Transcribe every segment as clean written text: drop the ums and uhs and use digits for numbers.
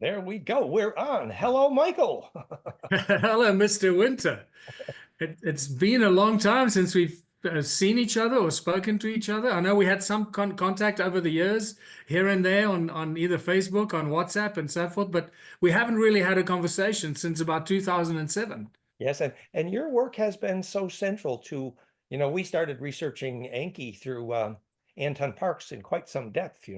There we go. We're on. Hello, Michael. Hello, Mr. Winter. It's been a long time since we've seen each other or spoken to each other. I know we had some contact over the years here and there on either Facebook, on WhatsApp, and so forth, but we haven't really had a conversation since about 2007. Yes, and your work has been so central to, we started researching Enki through Anton Parks in quite some depth,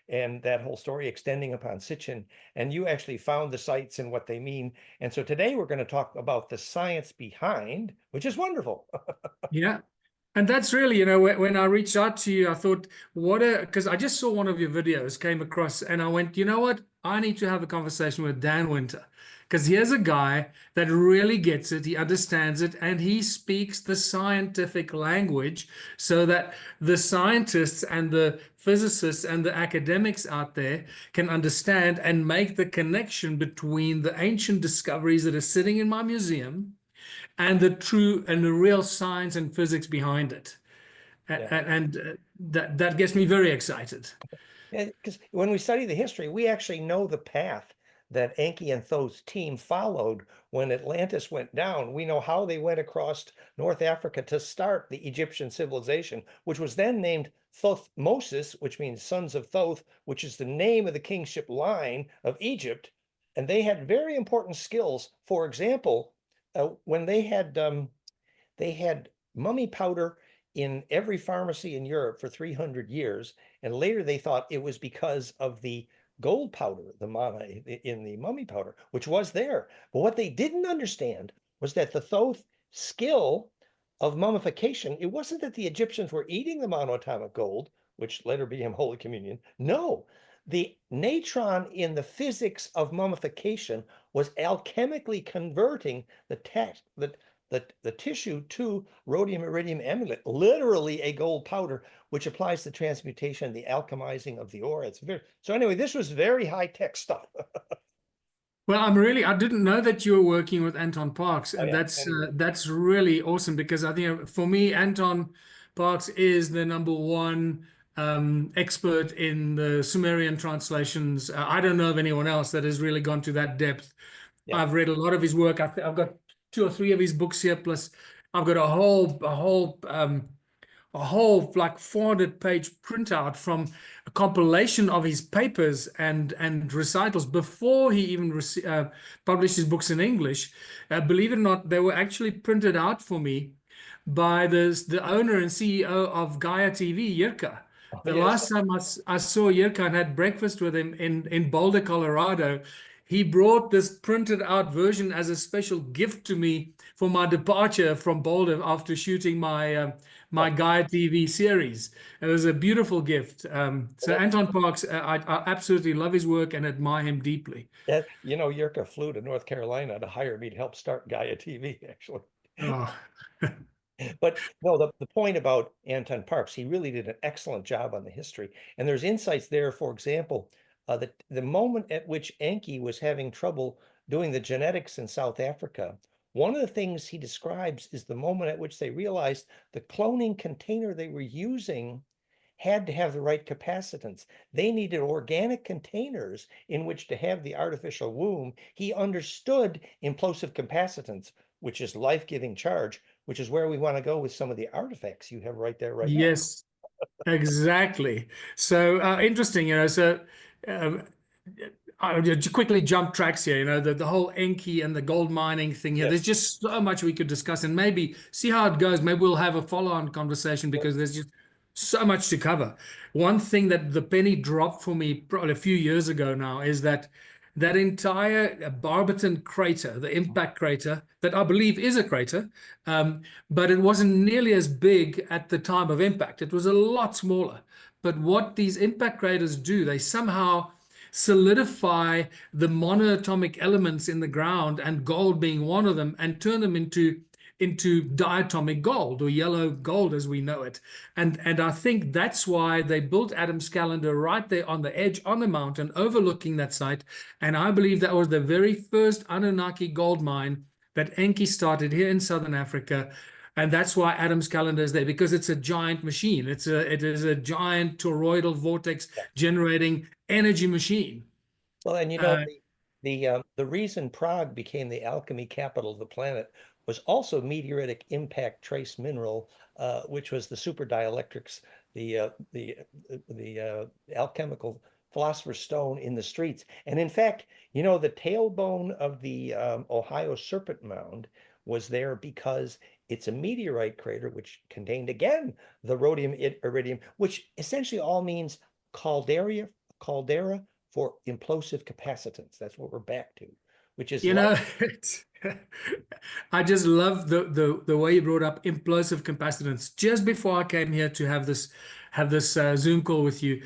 and that whole story extending upon Sitchin, and you actually found the sites and what they mean. And so today we're going to talk about the science behind, which is wonderful. Yeah. And that's really, when I reached out to you, I thought, because I just saw one of your videos came across and I went, you know what? I need to have a conversation with Dan Winter because here's a guy that really gets it. He understands it and he speaks the scientific language so that the scientists and the physicists and the academics out there can understand and make the connection between the ancient discoveries that are sitting in my museum and the true and the real science and physics behind it. Yeah. And that gets me very excited. Yeah, because when we study the history, we actually know the path that Enki and Thoth's team followed when Atlantis went down. We know how they went across North Africa to start the Egyptian civilization, which was then named Thothmosis, which means sons of Thoth, which is the name of the kingship line of Egypt. And they had very important skills. For example, when they had mummy powder in every pharmacy in Europe for 300 years. And later they thought it was because of the gold powder, the mana in the mummy powder, which was there. But what they didn't understand was that the Thoth skill of mummification, it wasn't that the Egyptians were eating the monoatomic gold, which later became Holy Communion. No, the natron in the physics of mummification was alchemically converting the tissue to rhodium iridium amulet, literally a gold powder, which applies the transmutation, the alchemizing of the ore. It's very so anyway, this was very high-tech stuff. Well, I didn't know that you were working with Anton Parks, Oh and yeah. that's really awesome because I think for me, Anton Parks is the number one expert in the Sumerian translations. I don't know of anyone else that has really gone to that depth. Yeah. I've read a lot of his work. I've got two or three of his books here, plus I've got a whole like 400-page printout from a compilation of his papers and recitals before he even published his books in English. Believe it or not, they were actually printed out for me by the owner and CEO of Gaia TV, Jirka. Oh, The yes. last time I saw Jirka and had breakfast with him in Boulder, Colorado, he brought this printed out version as a special gift to me for my departure from Boulder after shooting my Gaia TV series. It was a beautiful gift. So That, Anton Parks, I absolutely love his work and admire him deeply. Yurka flew to North Carolina to hire me to help start Gaia TV, actually. Oh, But no, the point about Anton Parks, he really did an excellent job on the history. And there's insights there, for example, the moment at which Enki was having trouble doing the genetics in South Africa, one of the things he describes is the moment at which they realized the cloning container they were using had to have the right capacitance. They needed organic containers in which to have the artificial womb. He understood implosive capacitance, which is life-giving charge, which is where we want to go with some of the artifacts you have right there right now. yes, exactly. So interesting, um, I'll just quickly jump tracks here. The whole Enki and the gold mining thing here. Yes. There's just so much we could discuss and maybe see how it goes. Maybe we'll have a follow-on conversation because there's just so much to cover. One thing that the penny dropped for me probably a few years ago now is that entire Barberton crater, the impact crater, that I believe is a crater, but it wasn't nearly as big at the time of impact. It was a lot smaller. But what these impact craters do, they somehow solidify the monoatomic elements in the ground, and gold being one of them, and turn them into diatomic gold or yellow gold as we know it. And I think that's why they built Adam's calendar right there on the edge on the mountain overlooking that site. And I believe that was the very first Anunnaki gold mine that Enki started here in Southern Africa. And that's why Adam's calendar is there, because it's a giant machine. It is a giant toroidal vortex Yeah. generating energy machine. Well, and Uh, the reason Prague became the alchemy capital of the planet was also meteoritic impact trace mineral, which was the super dielectrics, the uh, the alchemical philosopher's stone in the streets. And in fact, the tailbone of the Ohio Serpent Mound was there because it's a meteorite crater which contained again the rhodium iridium, which essentially all means caldera for implosive capacitance. That's what we're back to, which is You like, know, I just love the way you brought up implosive capacitance. Just before I came here to have this Zoom call with you,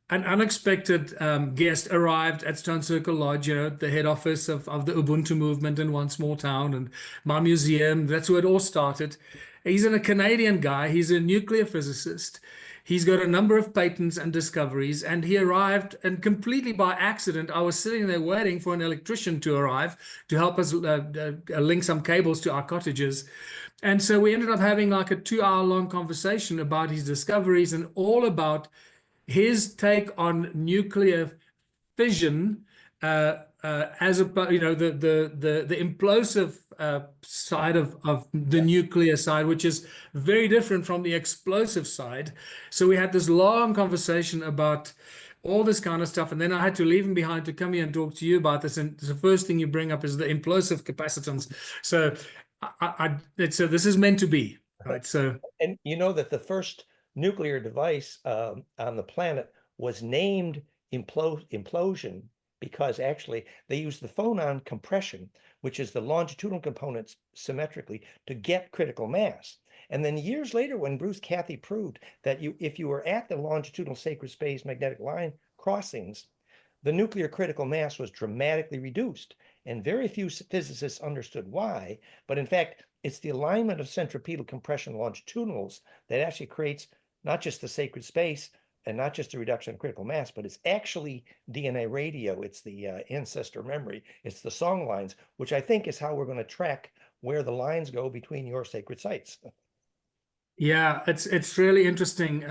an unexpected guest arrived at Stone Circle Lodge, the head office of the Ubuntu movement in one small town, and my museum. That's where it all started. He's a Canadian guy. He's a nuclear physicist. He's got a number of patents and discoveries, and he arrived, and completely by accident, I was sitting there waiting for an electrician to arrive to help us link some cables to our cottages. And so we ended up having like a 2 hour long conversation about his discoveries and all about his take on nuclear fission, as a the implosive side of the yeah. nuclear side, which is very different from the explosive side. So we had this long conversation about all this kind of stuff, and then I had to leave him behind to come here and talk to you about this. And the first thing you bring up is the implosive capacitance. So this is meant to be, right? So And you know that the first nuclear device on the planet was named implosion because actually they used the phonon compression, which is the longitudinal components symmetrically to get critical mass. And then years later, when Bruce Cathy proved that if you were at the longitudinal sacred space magnetic line crossings, the nuclear critical mass was dramatically reduced. And very few physicists understood why. But in fact, it's the alignment of centripetal compression longitudinals that actually creates not just the sacred space and not just the reduction of critical mass, but it's actually DNA radio. It's the ancestor memory. It's the song lines, which I think is how we're going to track where the lines go between your sacred sites. yeah, it's really interesting.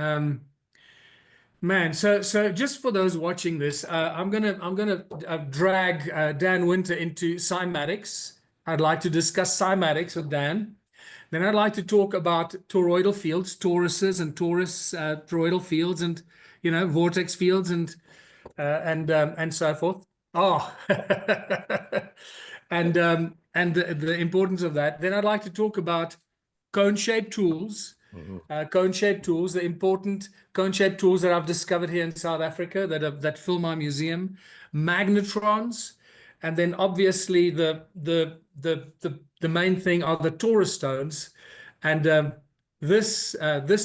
Man, so just for those watching this, I'm gonna drag Dan Winter into cymatics. I'd like to discuss cymatics with Dan. Then I'd like to talk about toroidal fields, toruses and torus toroidal fields, and vortex fields and so forth. Oh, and the importance of that. Then I'd like to talk about cone-shaped tools, Mhm. the important cone-shaped tools that I've discovered here in South Africa that fill my museum, magnetrons, and then obviously the main thing are the Taurus stones, and this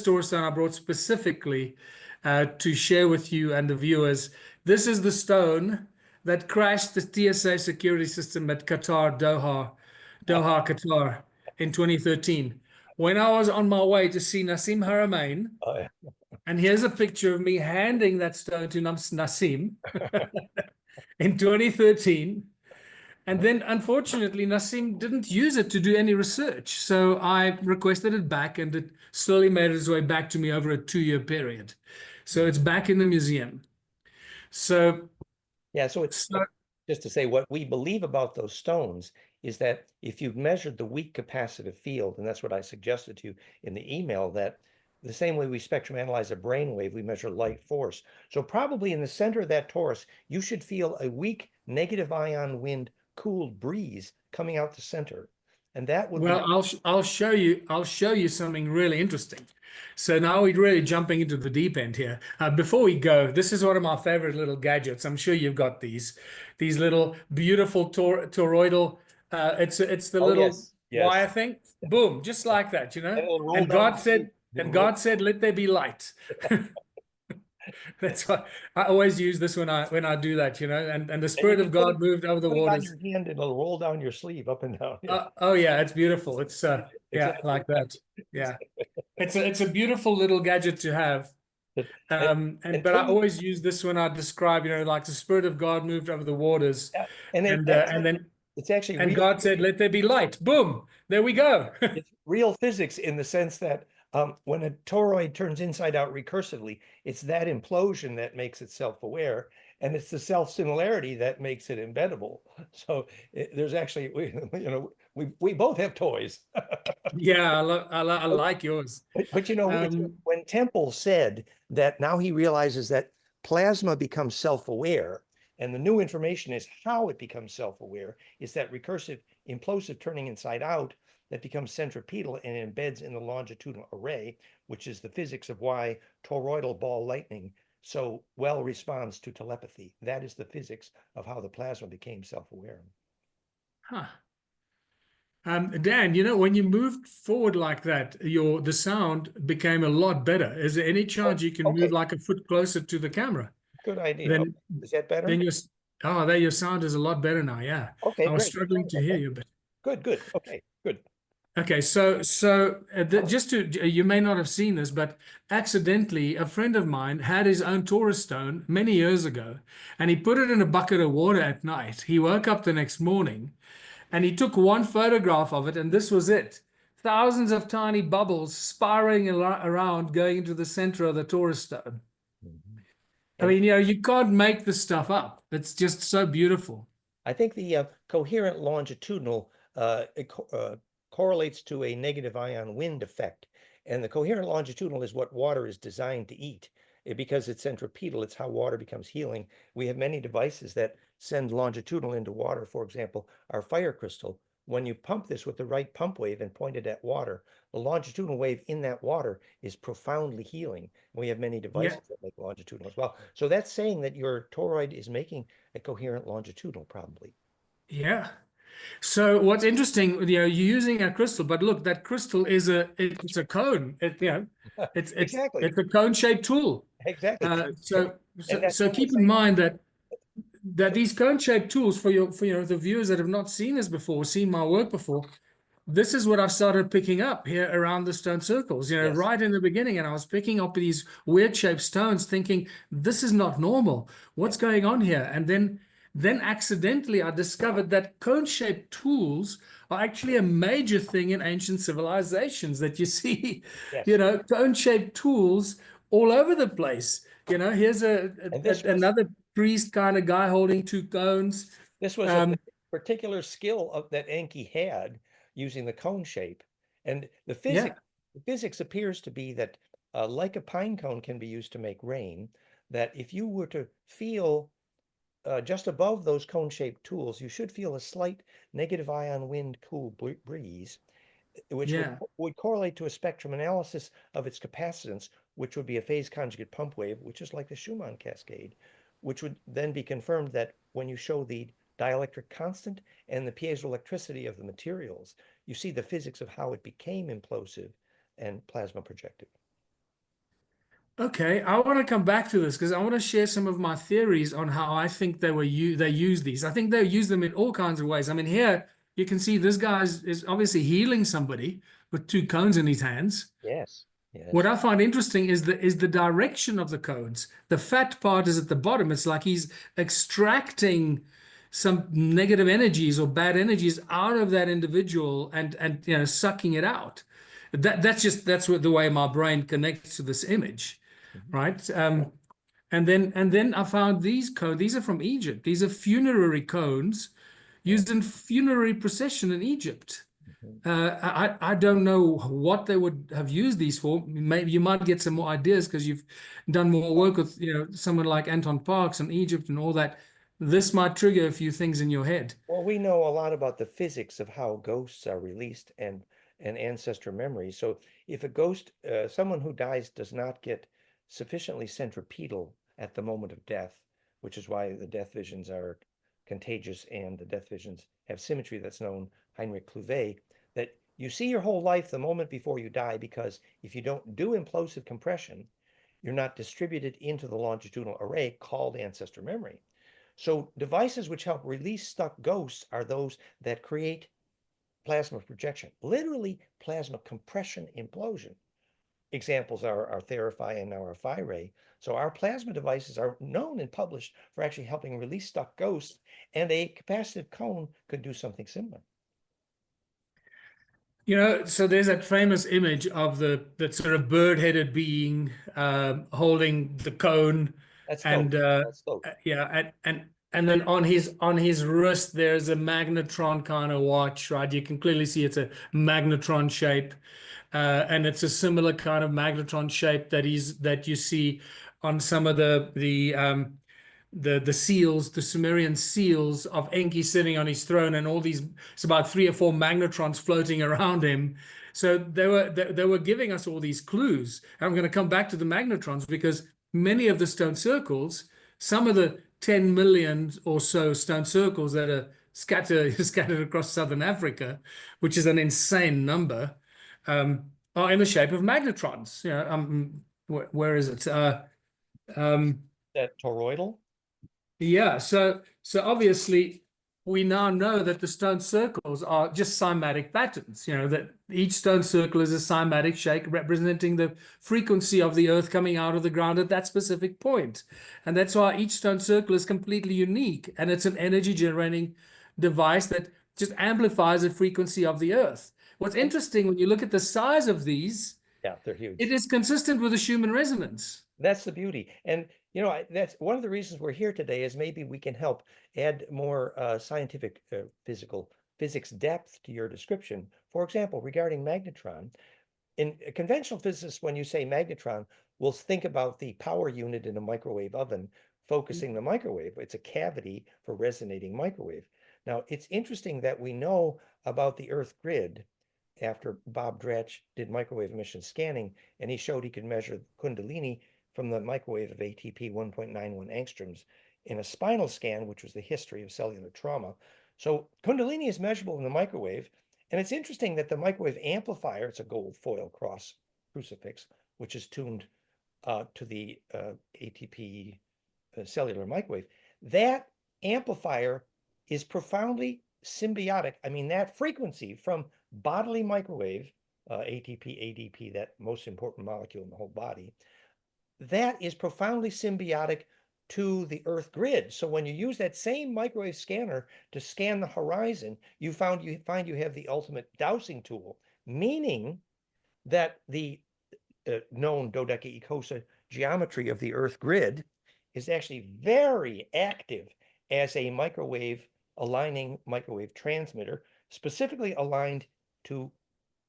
Taurus stone I brought specifically to share with you and the viewers. This is the stone that crashed the TSA security system at Doha, Qatar in 2013. When I was on my way to see Nassim Haramein, Oh, yeah. and here's a picture of me handing that stone to Nassim in 2013. And then, unfortunately, Nassim didn't use it to do any research. So I requested it back, and it slowly made its way back to me over a 2 year period. So it's back in the museum. So, Yeah, so so just to say what we believe about those stones is that if you've measured the weak capacitive field, and that's what I suggested to you in the email, that the same way we spectrum analyze a brain wave, we measure light force. So probably in the center of that torus, you should feel a weak negative ion wind cooled breeze coming out the center. And that would be, Well, I'll show you something really interesting. So now we're really jumping into the deep end here. Before we go, this is one of my favorite little gadgets. I'm sure you've got these little beautiful toroidal. It's the oh, little yes, wire yes. thing. Boom, just like that, And it'll roll And down God your sleeve. said, It'll and roll, God said, "Let there be light." That's why I always use this when I do that, And the and you Spirit can of God moved over the put it on waters. your hand and it'll roll down your sleeve up and down. Yeah. Oh yeah, it's beautiful. It's Yeah, like that. Yeah. It's a beautiful little gadget to have. and, And and but I turning, always use this when I describe, like the Spirit of God moved over the waters, yeah, and it and actually, then it's actually and real. God said, "Let there be light." Boom, there we go. It's real physics in the sense that when a toroid turns inside out recursively, it's that implosion that makes it self-aware. and it's the self-similarity that makes it embeddable. So there's actually, we both have toys. Yeah, I like yours. But it's Um, when Temple said that now he realizes that plasma becomes self-aware, and the new information is how it becomes self-aware, is that recursive implosive turning inside out that becomes centripetal and embeds in the longitudinal array, which is the physics of why toroidal ball lightning so well responds to telepathy. That is the physics of how the plasma became self-aware. huh. Dan, when you moved forward like that, the sound became a lot better. Is there any Oh, chance you can move okay, like a foot closer to the camera? good idea. Okay. Then, Is that better? then your sound is a lot better now. Yeah, Okay, I was great. struggling to hear Okay, you, but good. Okay, good. okay. Just you may not have seen this, but accidentally, a friend of mine had his own Taurus stone many years ago, and he put it in a bucket of water at night. He woke up the next morning and he took one photograph of it, and this was it. Thousands of tiny bubbles spiraling around going into the center of the Taurus stone. Mhm. I And mean, you can't make this stuff up. It's just so beautiful. I think the coherent longitudinal correlates to a negative ion wind effect. And the coherent longitudinal is what water is designed to eat. Because it's centripetal, it's how water becomes healing. We have many devices that send longitudinal into water. For example, our fire crystal. When you pump this with the right pump wave and point it at water, the longitudinal wave in that water is profoundly healing. We have many Yeah, devices that make longitudinal as well. So that's saying that your toroid is making a coherent longitudinal, probably. yeah. So what's interesting, you're using a crystal, but look, that crystal it's a cone. Exactly, It's a cone-shaped tool. exactly. Uh, And, so and so that's so one of the keep in same. mind that these cone-shaped tools for the viewers that have not seen this before, seen my work before, this is what I started picking up here around the stone circles, Yes, right in the beginning. And I was picking up these weird shaped stones, thinking, this is not normal. yeah, What's going on here? And then accidentally I discovered that cone-shaped tools are actually a major thing in ancient civilizations that you see, yes. cone-shaped tools all over the place. Here's And this was another priest kind of guy holding two cones. this was a Um, particular skill that Enki had using the cone shape. And yeah, the physics appears to be that like a pine cone can be used to make rain, that if you were to feel just above those cone-shaped tools, you should feel a slight negative ion wind cool breeze, which yeah. would correlate to a spectrum analysis of its capacitance, which would be a phase conjugate pump wave, which is like the Schumann cascade, which would then be confirmed that when you show the dielectric constant and the piezoelectricity of the materials, you see the physics of how it became implosive and plasma projected. Okay, I want to come back to this because I want to share some of my theories on how I think they use these. I think they use them in all kinds of ways. I mean, here you can see this guy is obviously healing somebody with two cones in his hands. Yes, What yes. I find interesting is the direction of the cones. The fat part is at the bottom. It's like he's extracting some negative energies or bad energies out of that individual and sucking it out. That's what the way my brain connects to this image, Mhm, right? And then I found these cones. These are from Egypt. These are funerary cones yeah, used in funerary procession in Egypt. mhm. I don't know what they would have used these for. Maybe you might get some more ideas because you've done more work with someone like Anton Parks and Egypt and all that. This might trigger a few things in your head. Well, we know a lot about the physics of how ghosts are released and ancestor memory. So if a ghost, someone who dies does not get sufficiently centripetal at the moment of death, which is why the death visions are contagious and the death visions have symmetry that's known Heinrich Clouvet, that you see your whole life the moment before you die, because if you don't do implosive compression, you're not distributed into the longitudinal array called ancestor memory. So devices which help release stuck ghosts are those that create plasma projection, literally plasma compression implosion. Examples are our Therify and now our Phi-Ray. So our plasma devices are known and published for actually helping release stuck ghosts, and a capacitive cone could do something similar. So there's that famous image of that sort of bird-headed being holding the cone, That's Thoth. And That's Thoth. yeah, and then on his wrist there's a magnetron kind of watch, right? You can clearly see it's a magnetron shape, and it's a similar kind of magnetron shape that you see on some of the seals, the Sumerian seals of Enki sitting on his throne, and all these, it's about 3 or 4 magnetrons floating around him. So they were giving us all these clues. And I'm going to come back to the magnetrons because many of the stone circles, some of the 10 million or so stone circles that are scattered across southern Africa, which is an insane number, are in the shape of magnetrons. You know, where is it? That toroidal. Yeah, so obviously we now know that the stone circles are just cymatic patterns, you know, that each stone circle is a cymatic shape representing the frequency of the earth coming out of the ground at that specific point. And that's why each stone circle is completely unique, and it's an energy generating device that just amplifies the frequency of the earth. What's interesting when you look at the size of these, Yeah, they're huge. it is consistent with the Schumann resonance. That's the beauty. And, you know, that's one of the reasons we're here today is maybe we can help add more scientific physics depth to your description. For example, regarding magnetron, in conventional physics, when you say magnetron, we'll think about the power unit in a microwave oven focusing the microwave. It's a cavity for resonating microwave. Now, it's interesting that we know about the Earth grid after Bob Dratch did microwave emission scanning, and he showed he could measure Kundalini from the microwave of ATP 1.91 angstroms in a spinal scan, which was the history of cellular trauma. So Kundalini is measurable in the microwave. And it's interesting that the microwave amplifier, it's a gold foil cross crucifix, which is tuned to the ATP cellular microwave. That amplifier is profoundly symbiotic. I mean, that frequency from bodily microwave, ATP, ADP, that most important molecule in the whole body, that is profoundly symbiotic to the Earth grid. So when you use that same microwave scanner to scan the horizon, you find you have the ultimate dowsing tool, meaning that the known dodecaecosa geometry of the Earth grid is actually very active as a microwave aligning microwave transmitter, specifically aligned to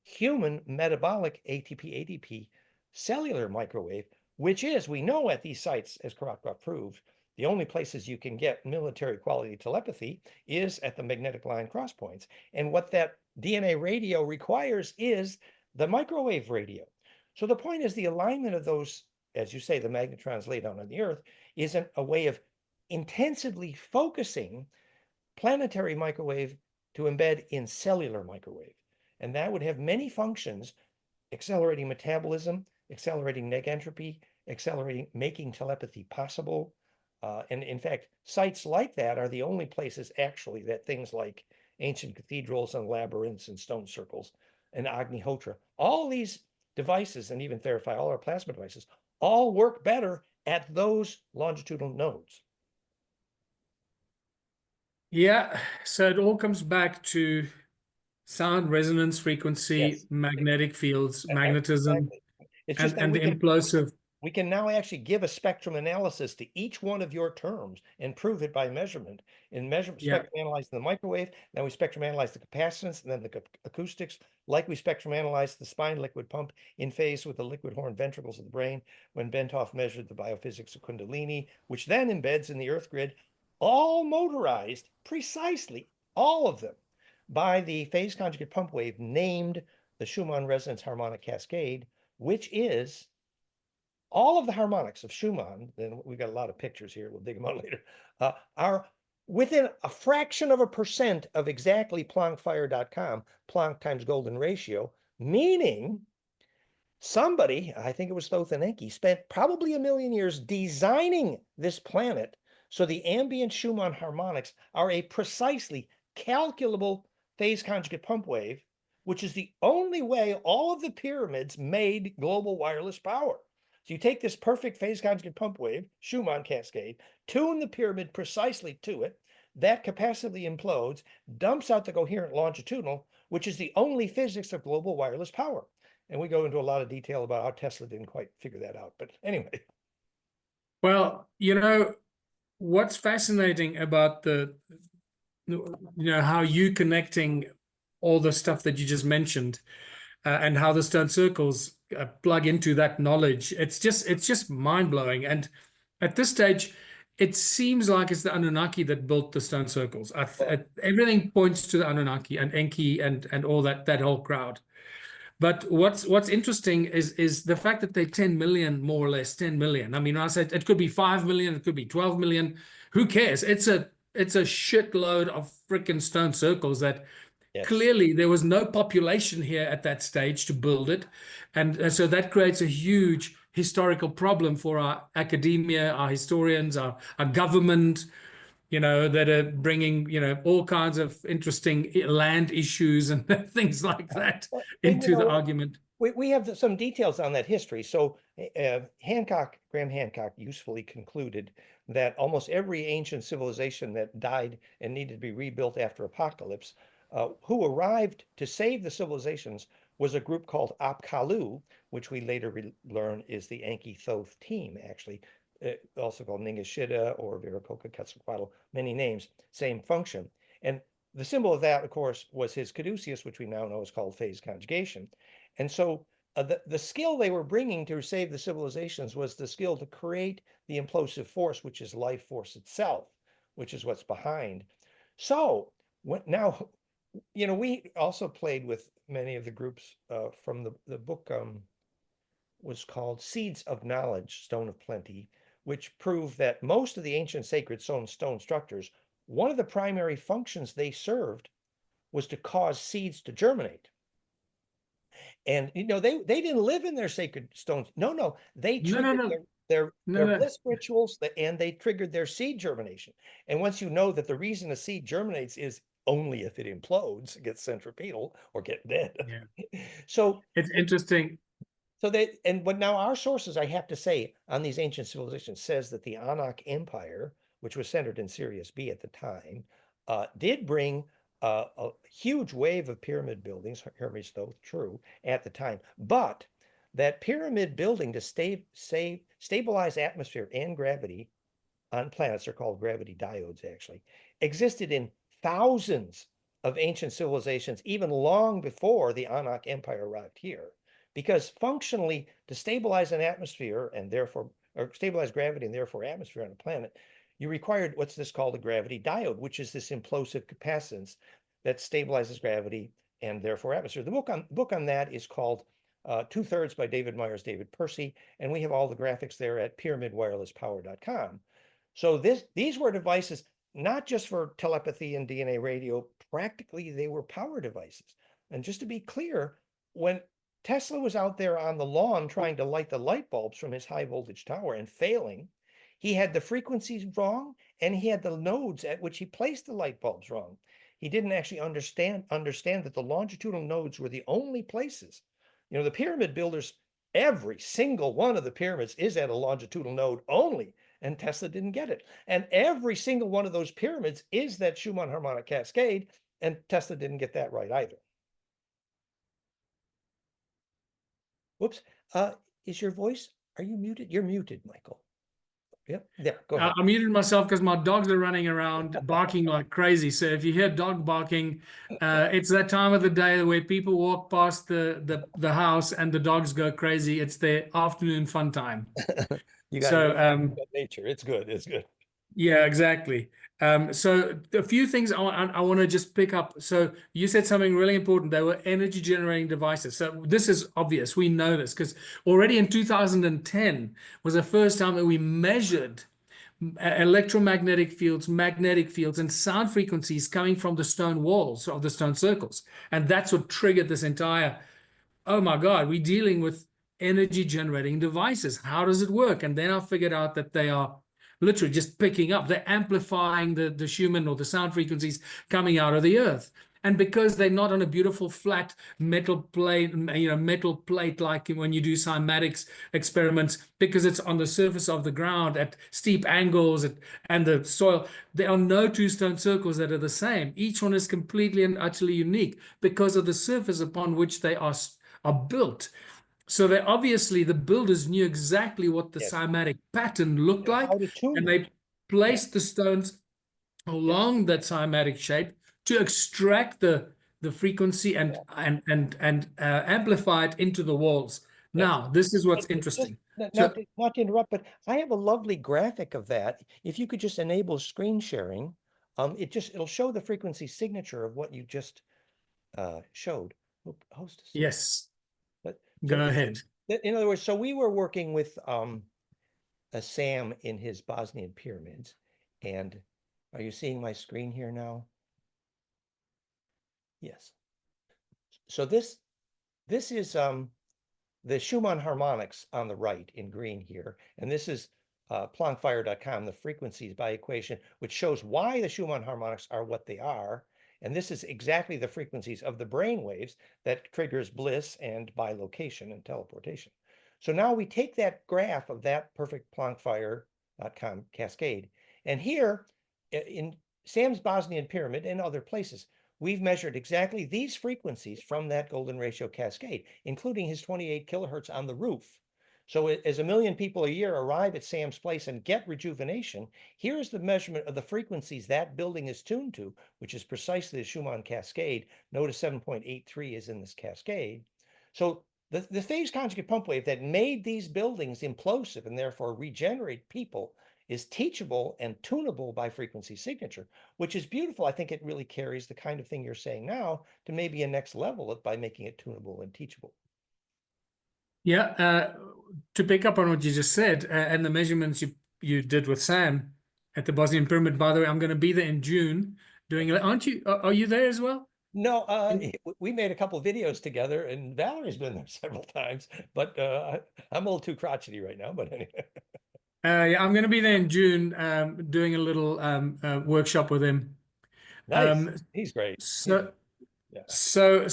human metabolic ATP, ADP cellular microwave, which is, we know at these sites, as Karakwa proved, the only places you can get military quality telepathy is at the magnetic line crosspoints. And what that DNA radio requires is the microwave radio. So the point is the alignment of those, as you say, the magnetrons laid down on the Earth, is a way of intensively focusing planetary microwave to embed in cellular microwave. And that would have many functions: accelerating metabolism, accelerating negentropy, making telepathy possible. And in fact, sites like that are the only places actually that things like ancient cathedrals and labyrinths and stone circles and Agnihotra, all these devices, and even Therapy, all our plasma devices, all work better at those longitudinal nodes. Yeah, so it all comes back to sound resonance frequency, Yes, magnetic fields, magnetism, exactly. It's just that and the implosive. we can now actually give a spectrum analysis to each one of your terms and prove it by measurement. In Yeah, spectrum analyzing the microwave, then we spectrum analyze the capacitance and then the acoustics, like we spectrum analyze the spine liquid pump in phase with the liquid horn ventricles of the brain when Benthoff measured the biophysics of Kundalini, which then embeds in the Earth grid, all motorized precisely, all of them, by the phase conjugate pump wave named the Schumann resonance harmonic cascade, which is all of the harmonics of Schumann, and we've got a lot of pictures here, we'll dig them out later, are within a fraction of a percent of exactly PlanckFire.com, Planck times golden ratio, meaning somebody, I think it was Thoth and Enki, spent probably 1,000,000 years designing this planet so the ambient Schumann harmonics are a precisely calculable phase conjugate pump wave, which is the only way all of the pyramids made global wireless power. So you take this perfect phase conjugate pump wave, Schumann cascade, tune the pyramid precisely to it, that capacitively implodes, dumps out the coherent longitudinal, which is the only physics of global wireless power. And we go into a lot of detail about how Tesla didn't quite figure that out. But anyway. Well, what's fascinating about how you connecting all the stuff that you just mentioned, and how the stone circles plug into that knowledge. It's just mind blowing. And at this stage, it seems like it's the Anunnaki that built the stone circles. Everything points to the Anunnaki and Enki and all that whole crowd. But what's interesting is the fact that they're 10 million, more or less 10 million. I mean, I said it could be 5 million, it could be 12 million. Who cares? It's a shitload of freaking stone circles that Yes. clearly there was no population here at that stage to build it. And so that creates a huge historical problem for our academia, our historians, our government, that are bringing, all kinds of interesting land issues and things like that Well, and into the argument. we have some details on that history. So Graham Hancock usefully concluded that almost every ancient civilization that died and needed to be rebuilt after apocalypse, who arrived to save the civilizations was a group called Apkallu, which we later learn is the Enki Thoth team, actually, also called Ningishida or Viracocha Quetzalcoatl, many names, same function. And the symbol of that, of course, was his caduceus, which we now know is called phase conjugation. And so the skill they were bringing to save the civilizations was the skill to create the implosive force, which is life force itself, which is what's behind. So now, we also played with many of the groups from the book was called Seeds of Knowledge, Stone of Plenty, which prove that most of the ancient sacred stone structures, one of the primary functions they served was to cause seeds to germinate. And they didn't live in their sacred stones. No, they No, no, triggered no, their no, no. bliss rituals and they triggered their seed germination. And once you know that the reason a seed germinates is only if it implodes, gets centripetal, or get dead. Yeah. So It's interesting. So but now our sources, I have to say, on these ancient civilizations says that the Anak Empire, which was centered in Sirius B at the time, did bring a huge wave of pyramid buildings, Hermes though true, at the time. But that pyramid building to stabilize atmosphere and gravity on planets, are called gravity diodes actually, existed in thousands of ancient civilizations, even long before the Anak Empire arrived here. Because functionally, to stabilize an atmosphere and therefore, or stabilize gravity and therefore atmosphere on a planet, you required what's this called a gravity diode, which is this implosive capacitance that stabilizes gravity and therefore atmosphere. The book on that is called 2/3 by David Myers, David Percy, and we have all the graphics there at pyramidwirelesspower.com. So these were devices not just for telepathy and DNA radio, practically they were power devices. And just to be clear, when Tesla was out there on the lawn trying to light the light bulbs from his high voltage tower and failing, he had the frequencies wrong and he had the nodes at which he placed the light bulbs wrong. He didn't actually understand that the longitudinal nodes were the only places. The pyramid builders, every single one of the pyramids is at a longitudinal node only, and Tesla didn't get it. And every single one of those pyramids is that Schumann harmonic cascade, and Tesla didn't get that right either. Whoops. Is your voice, are you muted? You're muted, Michael. Yep, there, go ahead. I muted myself because my dogs are running around barking like crazy. So if you hear dog barking, it's that time of the day where people walk past the house and the dogs go crazy. It's their afternoon fun time. You got nature. It's good. It's good. Yeah, exactly. So a few things I want to just pick up. So you said something really important. They were energy generating devices. So this is obvious. We know this because already in 2010 was the first time that we measured electromagnetic fields, magnetic fields, and sound frequencies coming from the stone walls of the stone circles. And that's what triggered this entire, oh my God, we're dealing with energy generating devices. How does it work? And then I figured out that they are literally just picking up, they're amplifying the Schumann or the sound frequencies coming out of the earth. And because they're not on a beautiful flat metal plate, metal plate like when you do cymatics experiments, because it's on the surface of the ground at steep angles and the soil, there are no two stone circles that are the same. Each one is completely and utterly unique because of the surface upon which they are built. So they obviously, the builders knew exactly what the Yes. cymatic pattern looked And like, how to tune and them. they Yeah. placed the stones Yeah. along that cymatic shape to extract the frequency Yeah. and amplify it into the walls. Yeah. Now, this is what's Just interesting. not So not to interrupt, but I have a lovely graphic of that. If you could just enable screen sharing, it'll show the frequency signature of what you just showed. Host a slide. yes, But go so ahead. in other words, so we were working with a Sam in his Bosnian pyramids, and are you seeing my screen here now? Yes. So this is the Schumann harmonics on the right in green here, and this is Planckfire.com, the frequencies by equation, which shows why the Schumann harmonics are what they are. And this is exactly the frequencies of the brain waves that triggers bliss and bilocation and teleportation. So now we take that graph of that perfect Planckfire.com cascade, and here in Sam's Bosnian pyramid and other places, we've measured exactly these frequencies from that golden ratio cascade, including his 28 kilohertz on the roof. So as 1 million people a year arrive at Sam's place and get rejuvenation, here's the measurement of the frequencies that building is tuned to, which is precisely the Schumann cascade. Notice 7.83 is in this cascade. So the phase conjugate pump wave that made these buildings implosive and therefore regenerate people is teachable and tunable by frequency signature, which is beautiful. I think it really carries the kind of thing you're saying now to maybe a next level by making it tunable and teachable. Yeah, to pick up on what you just said and the measurements you did with Sam at the Bosnian Pyramid. By the way, I'm going to be there in June doing it. Aren't you? Are you there as well? No, we made a couple videos together, and Valerie's been there several times, but I'm a little too crotchety right now. But anyway, Yeah, I'm going to be there in June doing a little workshop with him. nice. Um, He's great. He's so yeah, so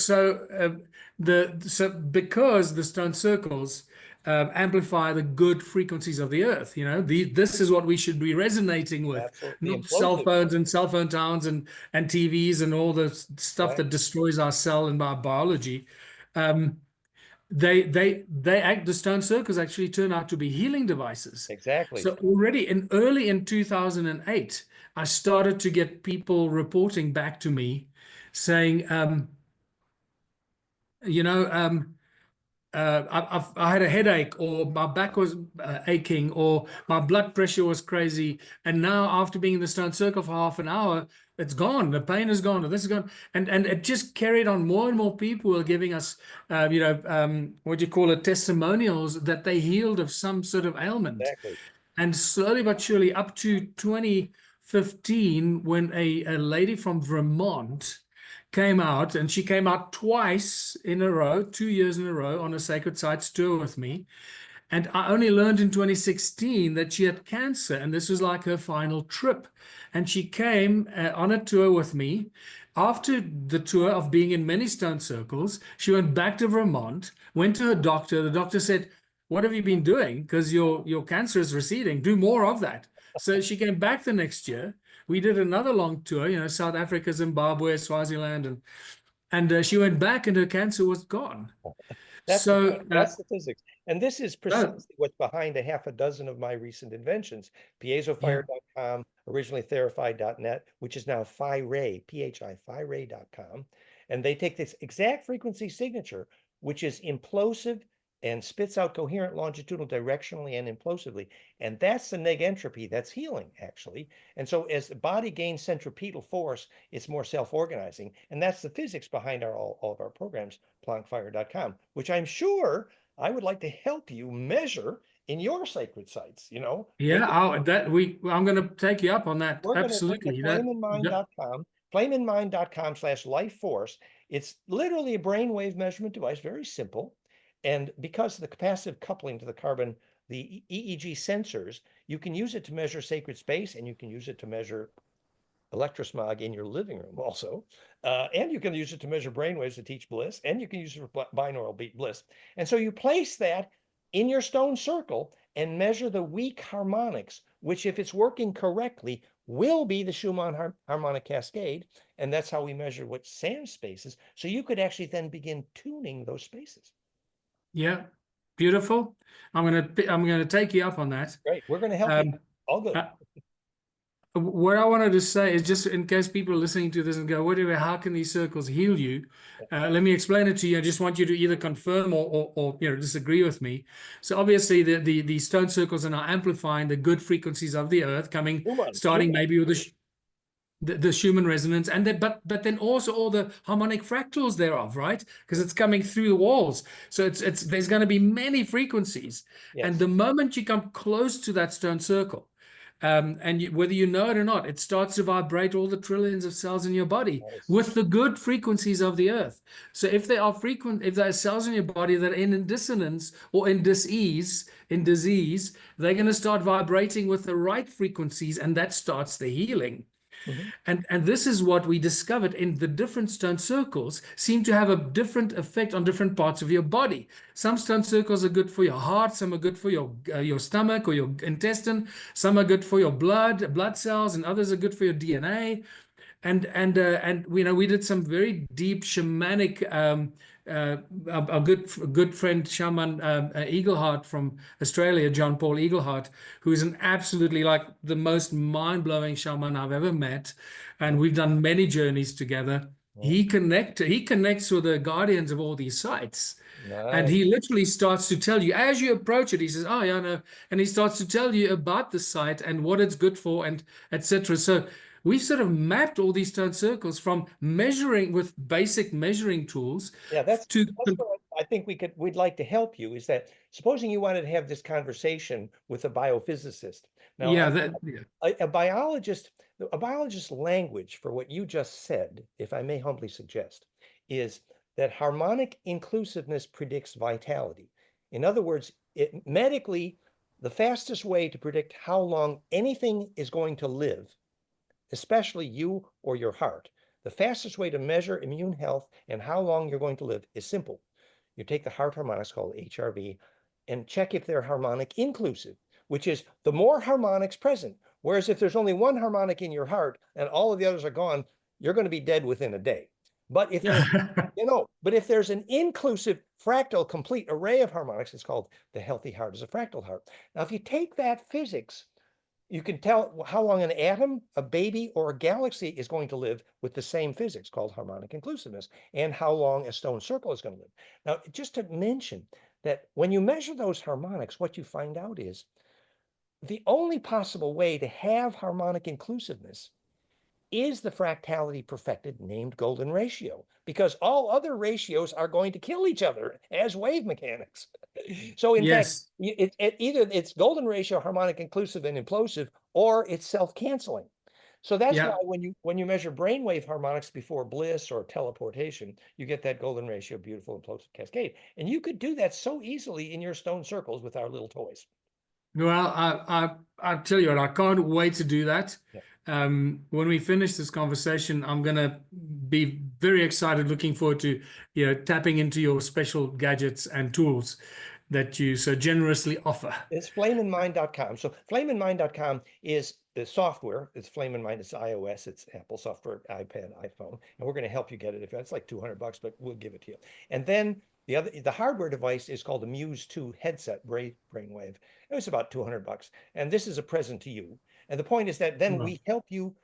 because the stone circles amplify the good frequencies of the earth, this is what we should be resonating with, absolutely. The not cell implosive, phones and cell phone towns and TVs and all the stuff right? that destroys our cell and our biology. Um, the stone circles actually turn out to be healing devices. Exactly. So already early in 2008, I started to get people reporting back to me saying, you know, I had a headache, or my back was aching, or my blood pressure was crazy, and now after being in the stone circle for half an hour, it's gone. The pain is gone, or this is gone, and it just carried on. More and more people were giving us, what do you call it, testimonials that they healed of some sort of ailment. Exactly. And slowly but surely, up to 2015, when a lady from Vermont came out, and she came out twice in a row, 2 years in a row, on a Sacred Sites tour with me. And I only learned in 2016 that she had cancer, and this was like her final trip. And she came on a tour with me. After the tour of being in many stone circles, she went back to Vermont, went to her doctor. The doctor said, "What have you been doing? Because your cancer is receding. Do more of that." So she came back the next year. We did another long tour, South Africa, Zimbabwe, Swaziland, and she went back, and her cancer was gone. That's the So, that's the physics. And this is oh, precisely what's behind a half a dozen of my recent inventions. yeah. Piezofire.com, originally Therify.net, which is now PhiRay, PhiRay.com. And they take this exact frequency signature, which is implosive and spits out coherent longitudinal directionally and implosively. And that's the neg entropy that's healing, actually. And so as the body gains centripetal force, it's more self-organizing. And that's the physics behind all of our programs, Planckfire.com, which I'm sure I would like to help you measure in your sacred sites, Yeah, make it. I'm going to take you up on that. We're going to look at Absolutely. flameinmind.com, flameinmind.com/life force. It's literally a brainwave measurement device, very simple. And because of the capacitive coupling to the carbon, the EEG sensors, you can use it to measure sacred space, and you can use it to measure electrosmog in your living room also. And you can use it to measure brainwaves to teach bliss, and you can use it for binaural beat bliss. And so you place that in your stone circle and measure the weak harmonics, which, if it's working correctly, will be the Schumann harmonic cascade. And that's how we measure what Sam spaces. So you could actually then begin tuning those spaces. Yeah. Beautiful. I'm gonna take you up on that. Great. We're going to help you. Um, All good. uh, what I wanted to say is just in case people are listening to this and go, whatever, how can these circles heal you? Let me explain it to you. I just want you to either confirm or disagree with me. So obviously the stone circles are now amplifying the good frequencies of the earth, starting Schumann. maybe with the Schumann resonance, and but then also all the harmonic fractals thereof, right? Because it's coming through the walls. So it's there's going to be many frequencies, and Yes. the moment you come close to that stone circle, and whether you know it or not, it starts to vibrate all the trillions of cells in your body Nice. with the good frequencies of the earth. So if there are cells in your body that are in dissonance or in disease, they're going to start vibrating with the right frequencies, and that starts the healing. Mhm. And this is what we discovered in the different stone circles seem to have a different effect on different parts of your body. Some stone circles are good for your heart, some are good for your stomach or your intestine, some are good for your blood cells, and others are good for your DNA. And we did some very deep shamanic. A good friend shaman Eagleheart from Australia, John Paul Eagleheart, who is an absolutely like the most mind-blowing shaman I've ever met, and we've done many journeys together. Mhm. He connects with the guardians of all these sites. And Nice. he literally starts to tell you as you approach it, he says, "Oh, yeah, no," and he starts to tell you about the site and what it's good for, and etc. So we've sort of mapped all these stone circles from measuring with basic measuring tools Yeah, to that's what I think we'd like to help you is that supposing you wanted to have this conversation with a biophysicist. Now, yeah, that yeah. a biologist's language for what you just said, if I may humbly suggest, is that harmonic inclusiveness predicts vitality. In other words, medically, the fastest way to predict how long anything is going to live, especially you or your heart, the fastest way to measure immune health and how long you're going to live is simple. You take the heart harmonics called HRV and check if they're harmonic inclusive, which is the more harmonics present. Whereas if there's only one harmonic in your heart and all of the others are gone, you're going to be dead within a day. But if there's, but if there's an inclusive fractal complete array of harmonics, it's called the healthy heart is a fractal heart. Now, if you take that physics, you can tell how long an atom, a baby, or a galaxy is going to live with the same physics called harmonic inclusiveness, and how long a stone circle is going to live. Now, just to mention that when you measure those harmonics, what you find out is the only possible way to have harmonic inclusiveness is the fractality perfected named golden ratio, because all other ratios are going to kill each other as wave mechanics. So in fact, Yes, either it's golden ratio, harmonic inclusive and implosive, or it's self-canceling. So that's why yeah. when you measure brainwave harmonics before bliss or teleportation, you get that golden ratio, beautiful implosive cascade. And you could do that so easily in your stone circles with our little toys. Well, I tell you what, I can't wait to do that. Yeah. When we finish this conversation, I'm gonna be very excited, looking forward to tapping into your special gadgets and tools that you so generously offer. It's flameinmind.com. So flameinmind.com is the software. It's Flame in Mind. It's iOS. It's Apple software, iPad, iPhone. And we're going to help you get it. If that's like $200, but we'll give it to you. And then the hardware device is called the Muse 2 headset brainwave. It was about $200. And this is a present to you. And the point is that then Wow. we help you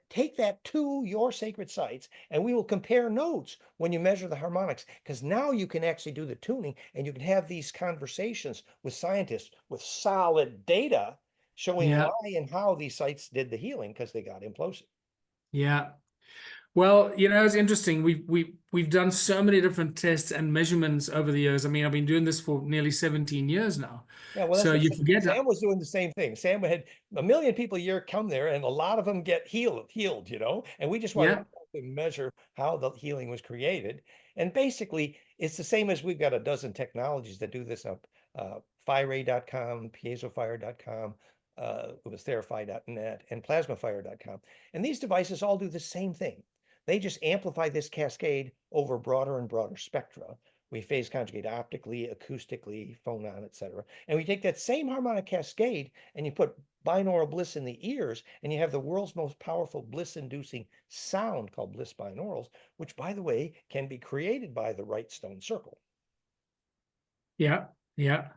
take that to your sacred sites, and we will compare notes when you measure the harmonics, because now you can actually do the tuning and you can have these conversations with scientists with solid data showing Yeah, why and how these sites did the healing because they got implosive. yeah. Well, it's interesting. We've done so many different tests and measurements over the years. I mean, I've been doing this for nearly 17 years now. Yeah, well, that's So what you forget Sam was doing the same thing. Sam had a million people a year come there, and a lot of them get healed. And we just wanted yeah, to measure how the healing was created. And basically, it's the same as we've got a dozen technologies that do this up. Firay.com, piezofire.com, it was therify.net, and plasmafire.com. And these devices all do the same thing. They just amplify this cascade over broader and broader spectra. We phase conjugate optically, acoustically, phonon, etc. And we take that same harmonic cascade and you put binaural bliss in the ears, and you have the world's most powerful bliss-inducing sound called bliss binaurals, which, by the way, can be created by the right stone circle. Yeah, yeah.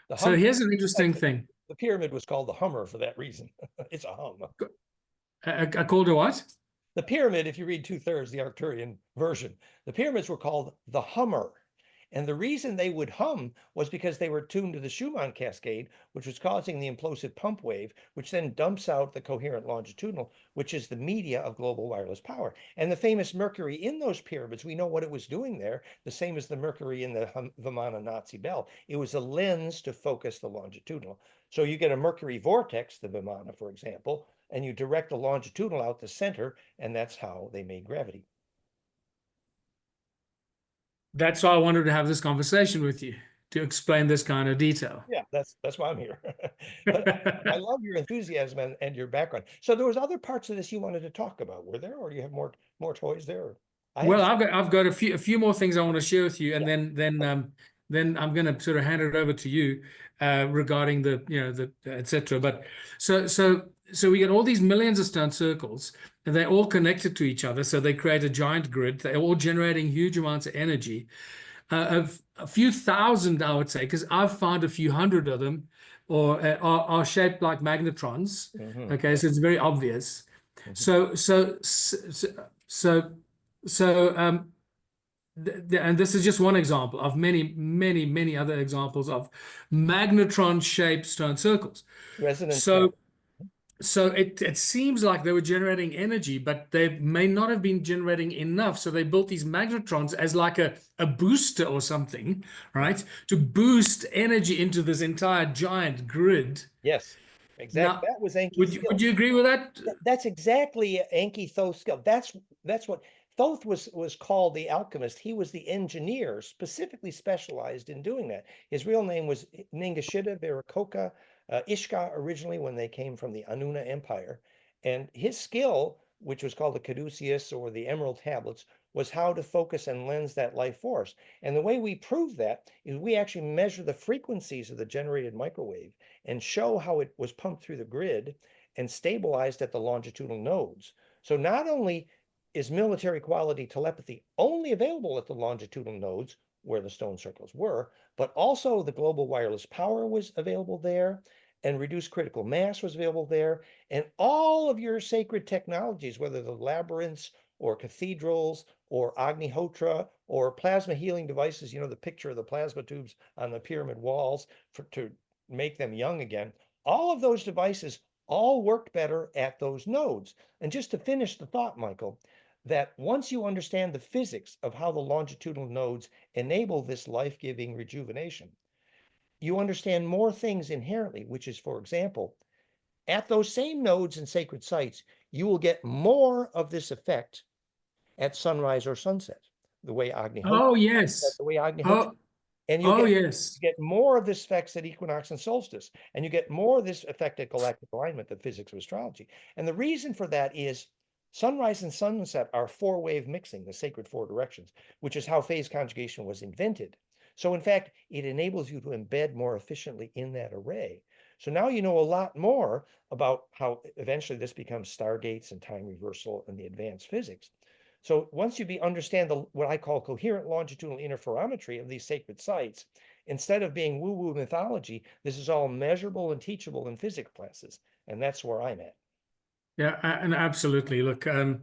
The So hum, here's an interesting actually, thing. the pyramid was called the Hummer for that reason. It's a hum. I called it what? The pyramid, if you read 2/3, the Arcturian version, the pyramids were called the Hummer. And the reason they would hum was because they were tuned to the Schumann cascade, which was causing the implosive pump wave, which then dumps out the coherent longitudinal, which is the media of global wireless power. And the famous mercury in those pyramids, we know what it was doing there, the same as the mercury in the Vimana Nazi bell. It was a lens to focus the longitudinal. So you get a mercury vortex, the Vimana, for example, and you direct the longitudinal out the center, and that's how they made gravity. That's why I wanted to have this conversation with you, to explain this kind of detail. Yeah, that's why I'm here. But I love your enthusiasm and your background. So there was other parts of this you wanted to talk about, were there, or do you have more toys there? I Well, have, I've got a few more things I want to share with you, and yeah, then I'm going to sort of hand it over to you regarding the etc. But so we get all these millions of stone circles, and they're all connected to each other, so they create a giant grid. They're all generating huge amounts of energy. Of a few thousand, I would say, because I've found a few hundred of them, or are shaped like magnetrons. mhm, Okay, so it's very obvious. mhm. So so so so so and this is just one example of many, many, many other examples of magnetron-shaped stone circles. Resonance So matter. so it seems like they were generating energy, but they may not have been generating enough. So they built these magnetrons as like a booster or something, Yeah. right? To boost energy into this entire giant grid. Yes, exactly. Now, That was Enki's would skill. you agree with that? That's exactly Enki Thoth's skill. That's what Thoth was called, the alchemist. He was the engineer specifically specialized in doing that. His real name was Ningishita Viracocha Ishka originally when they came from the Anuna Empire. And his skill, which was called the caduceus or the emerald tablets, was how to focus and lens that life force. And the way we prove that is we actually measure the frequencies of the generated microwave and show how it was pumped through the grid and stabilized at the longitudinal nodes. So not only is military quality telepathy only available at the longitudinal nodes where the stone circles were, but also the global wireless power was available there, and reduced critical mass was available there, and all of your sacred technologies, whether the labyrinths or cathedrals or Agnihotra or plasma healing devices, the picture of the plasma tubes on the pyramid walls to make them young again, all of those devices all work better at those nodes. And just to finish the thought, Michael, that once you understand the physics of how the longitudinal nodes enable this life-giving rejuvenation, you understand more things inherently, which is, for example, at those same nodes and sacred sites, you will get more of this effect at sunrise or sunset, the way Agnihotra, Oh, yes. the way Agnihotra, Oh, and oh, you yes. get more of this effects at equinox and solstice, and you get more of this effect at galactic alignment, the physics of astrology. And the reason for that is sunrise and sunset are four-wave mixing, the sacred four directions, which is how phase conjugation was invented. So in fact, it enables you to embed more efficiently in that array. So now you know a lot more about how eventually this becomes stargates and time reversal and the advanced physics. So once you understand what I call coherent longitudinal interferometry of these sacred sites, instead of being woo-woo mythology, this is all measurable and teachable in physics classes. And that's where I'm at. Yeah, and absolutely. Look, I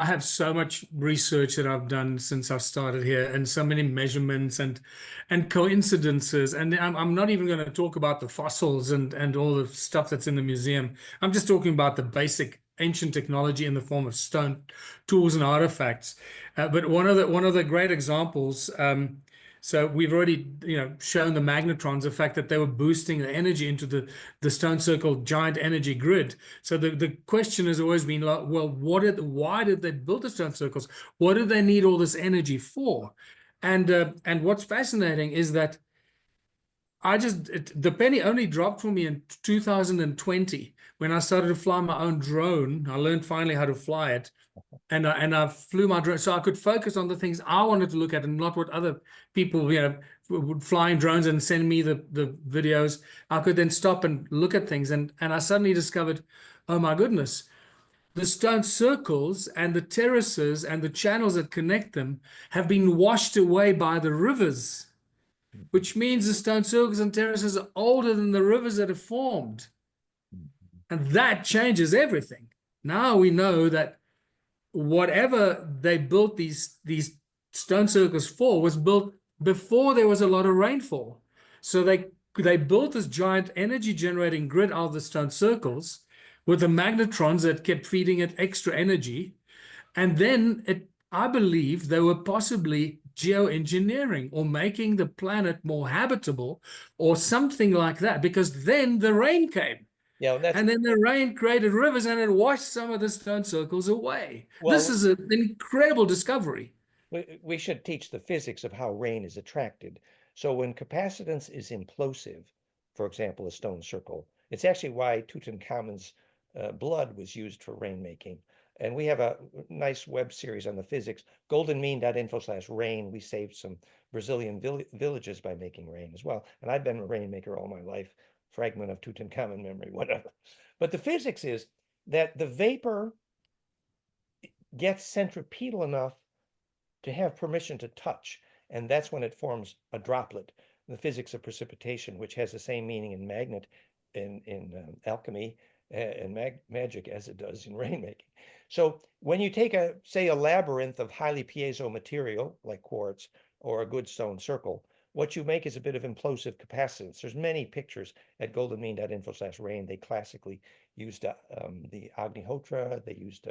have so much research that I've done since I've started here, and so many measurements and coincidences. And I'm not even going to talk about the fossils and all the stuff that's in the museum. I'm just talking about the basic ancient technology in the form of stone tools and artifacts. But one of the great examples. So we've already, shown the magnetrons, the fact that they were boosting the energy into the stone circle giant energy grid. So the question has always been like, well, why did they build the stone circles? What did they need all this energy for? And what's fascinating is that the penny only dropped for me in 2020 when I started to fly my own drone. I learned finally how to fly it. And I flew my drone so I could focus on the things I wanted to look at and not what other people, would flying drones and send me the videos. I could then stop and look at things, and I suddenly discovered, oh my goodness, the stone circles and the terraces and the channels that connect them have been washed away by the rivers. which means the stone circles and terraces are older than the rivers that have formed. And that changes everything. Now we know that whatever they built these stone circles for was built before there was a lot of rainfall. So they built this giant energy generating grid out of the stone circles with the magnetrons that kept feeding it extra energy. And then I believe they were possibly geoengineering or making the planet more habitable or something like that, because then the rain came. Yeah, that's And then the rain created rivers and it washed some of the stone circles away. This well. is an incredible discovery. We should teach the physics of how rain is attracted. So when capacitance is implosive, for example, a stone circle, it's actually why Tutankhamun's blood was used for rainmaking. And we have a nice web series on the physics, goldenmean.info/rain. We saved some Brazilian villages by making rain as well. And I've been a rainmaker all my life, fragment of Tutankhamun memory, whatever. But the physics is that the vapor gets centripetal enough to have permission to touch, and that's when it forms a droplet. The physics of precipitation, which has the same meaning in magnet, in alchemy and magic as it does in rainmaking. So when you take say a labyrinth of highly piezo material like quartz or a good stone circle, what you make is a bit of implosive capacitance. There's many pictures at goldenmean.info/rain. They classically used the Agnihotra, they used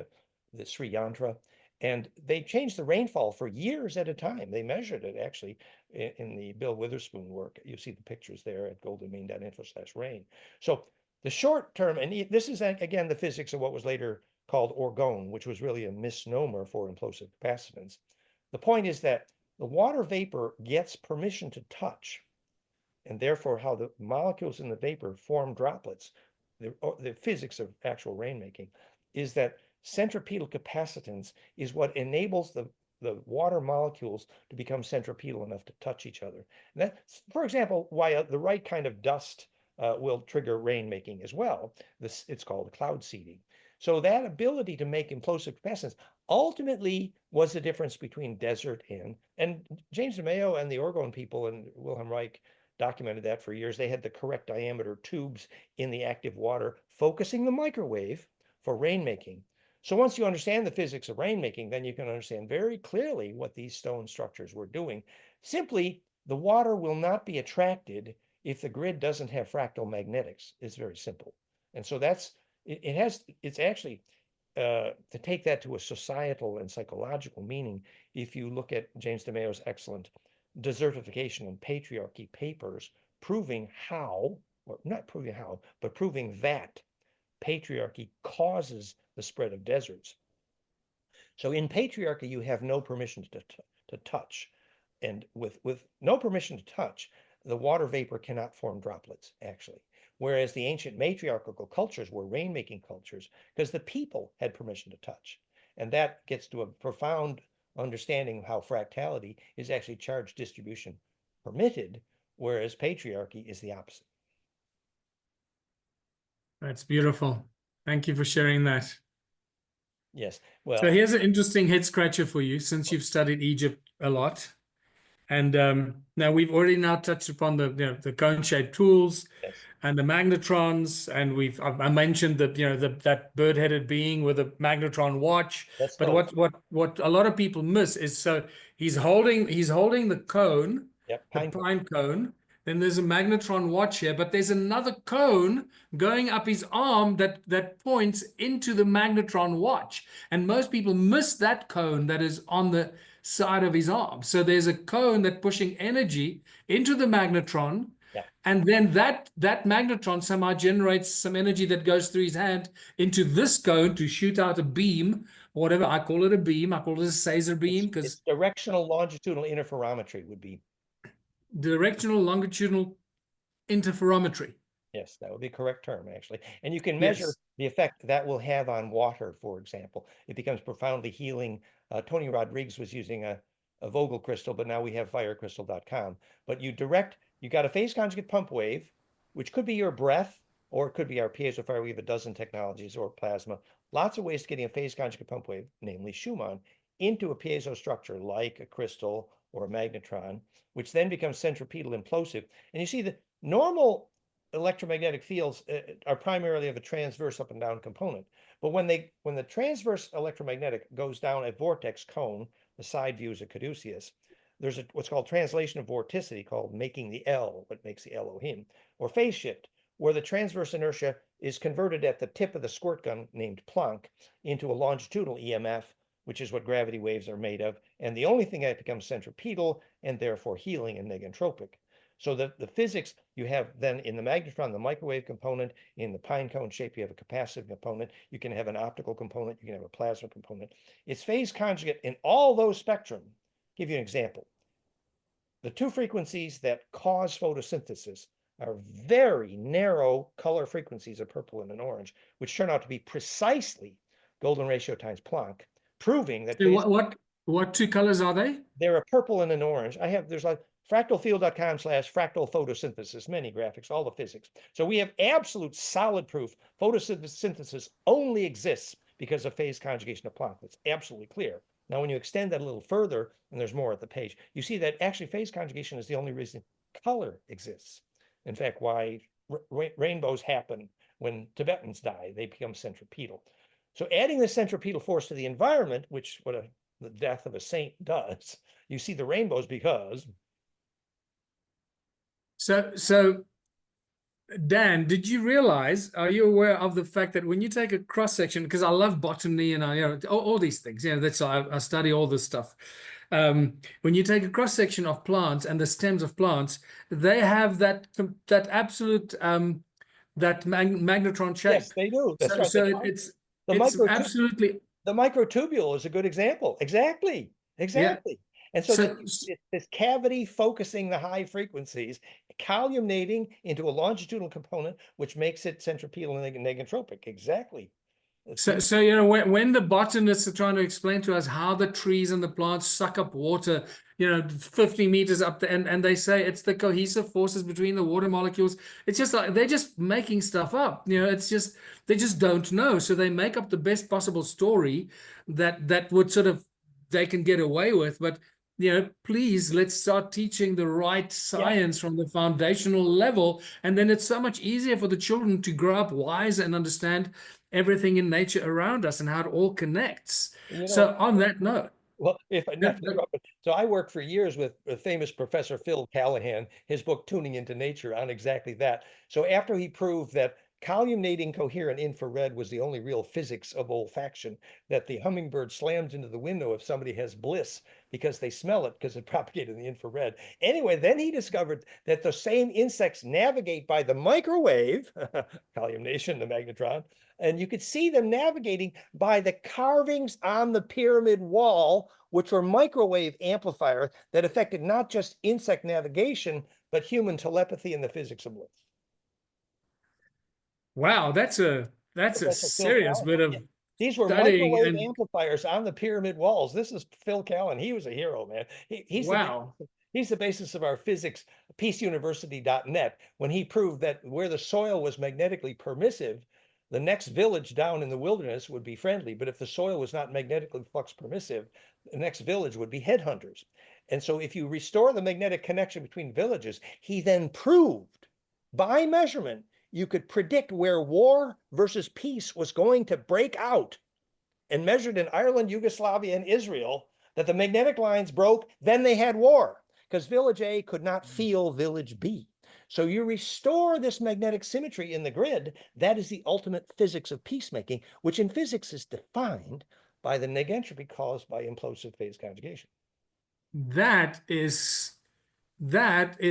the Sri Yantra, and they changed the rainfall for years at a time. They measured it actually in the Bill Witherspoon work. You see the pictures there at goldenmean.info/rain. So the short term, and this is again the physics of what was later called orgone, which was really a misnomer for implosive capacitance. The point is that the water vapor gets permission to touch, and therefore how the molecules in the vapor form droplets. The physics of actual rainmaking is that centripetal capacitance is what enables the water molecules to become centripetal enough to touch each other. And that's, for example, why the right kind of dust will trigger rainmaking as well. It's called cloud seeding. So that ability to make implosive capacitance ultimately was the difference between desert and James DeMayo and the Orgone people and Wilhelm Reich documented that for years. They had the correct diameter tubes in the active water, focusing the microwave for rainmaking. So once you understand the physics of rainmaking, then you can understand very clearly what these stone structures were doing. Simply, the water will not be attracted if the grid doesn't have fractal magnetics. It's very simple. And so it's actually, to take that to a societal and psychological meaning, if you look at James DeMayo's excellent desertification and patriarchy papers, proving how, or not proving how, but proving that patriarchy causes the spread of deserts. So in patriarchy, you have no permission to touch. And with no permission to touch, the water vapor cannot form droplets, actually. Whereas the ancient matriarchal cultures were rainmaking cultures because the people had permission to touch. And that gets to a profound understanding of how fractality is actually charge distribution permitted, whereas patriarchy is the opposite. That's beautiful. Thank you for sharing that. Yes. So Well, here's an interesting head scratcher for you, since you've studied Egypt a lot. And now we've already now touched upon the cone-shaped tools yes, and the magnetrons, and I mentioned that that bird-headed being with a magnetron watch. that's But Thoth. what a lot of people miss is, so he's holding the cone, Yep, the pine cone. pine cone. Then there's a magnetron watch here, but there's another cone going up his arm that points into the magnetron watch. And most people miss that cone that is on the side of his arm. So there's a cone that pushing energy into the magnetron, Yeah. and then that magnetron somehow generates some energy that goes through his hand into this cone to shoot out a beam, or whatever. I call it a beam. I call it a Caesar beam It's because directional longitudinal interferometry would be, directional longitudinal interferometry. yes, that would be a correct term, actually. And you can measure Yes. the effect that will have on water, for example. It becomes profoundly healing. Tony Rodriguez was using a Vogel crystal, but now we have firecrystal.com. But you got a phase conjugate pump wave, which could be your breath, or it could be our piezo fire. We have a dozen technologies, or plasma. Lots of ways to getting a phase conjugate pump wave, namely Schumann, into a piezo structure like a crystal or a magnetron, which then becomes centripetal implosive. And you see the normal electromagnetic fields are primarily of a transverse up and down component. But when the transverse electromagnetic goes down a vortex cone, the side view is a caduceus, there's what's called translation of vorticity, called making the L, what makes the Elohim, or phase shift, where the transverse inertia is converted at the tip of the squirt gun named Planck into a longitudinal EMF, which is what gravity waves are made of. And the only thing that becomes centripetal and therefore healing and negentropic. So the physics you have then in the magnetron, the microwave component, in the pine cone shape, you have a capacitive component, you can have an optical component, you can have a plasma component. It's phase conjugate in all those spectrum. Give you an example. The two frequencies that cause photosynthesis are very narrow color frequencies of purple and an orange, which turn out to be precisely golden ratio times Planck, proving that So what two colors are they? they're a purple and an orange. There's like fractalfield.com/fractal photosynthesis, many graphics, all the physics. So we have absolute solid proof photosynthesis only exists because of phase conjugation of Planck. That's absolutely clear. Now, when you extend that a little further, and there's more at the page, you see that actually phase conjugation is the only reason color exists. In fact, why rainbows happen when Tibetans die, they become centripetal. So adding the centripetal force to the environment, which the death of a saint does, you see the rainbows because. So Dan, did you realize, are you aware of the fact that when you take a cross section, because I love botany and all these things, that's I study all this stuff. When you take a cross section of plants and the stems of plants, they have that absolute that magnetron shape. Yes, they do. That's right. So it's absolutely. The microtubule is a good example. Exactly. Yeah. And so this cavity focusing the high frequencies, columnating into a longitudinal component, which makes it centripetal and negentropic. Exactly. So when the botanists are trying to explain to us how the trees and the plants suck up water, 50 meters up and they say it's the cohesive forces between the water molecules. It's just like they're just making stuff up. It's just they just don't know. So they make up the best possible story that would sort of they can get away with. But please let's start teaching the right science from the foundational level, and then it's so much easier for the children to grow up wise and understand everything in nature around us and how it all connects. So on that note, well, so I worked for years with famous Professor Phil Callahan, his book Tuning into Nature, on exactly that. So after he proved that columnating coherent infrared was the only real physics of olfaction, that the hummingbird slams into the window if somebody has bliss because they smell it because it propagated in the infrared. Anyway, then he discovered that the same insects navigate by the microwave, columnation, the magnetron, and you could see them navigating by the carvings on the pyramid wall, which were microwave amplifiers that affected not just insect navigation, but human telepathy and the physics of bliss. Wow, that's a serious bit of these were microwave amplifiers on the pyramid walls. This is Phil Callan. He was a hero, man. He's the basis of our physics, peaceuniversity.net, when he proved that where the soil was magnetically permissive, the next village down in the wilderness would be friendly. But if the soil was not magnetically flux permissive, the next village would be headhunters. And so if you restore the magnetic connection between villages, he then proved by measurement you could predict where war versus peace was going to break out, and measured in Ireland, Yugoslavia, and Israel that the magnetic lines broke, then they had war because village A could not feel village B. So you restore this magnetic symmetry in the grid. That is the ultimate physics of peacemaking, which in physics is defined by the negentropy caused by implosive phase conjugation. That is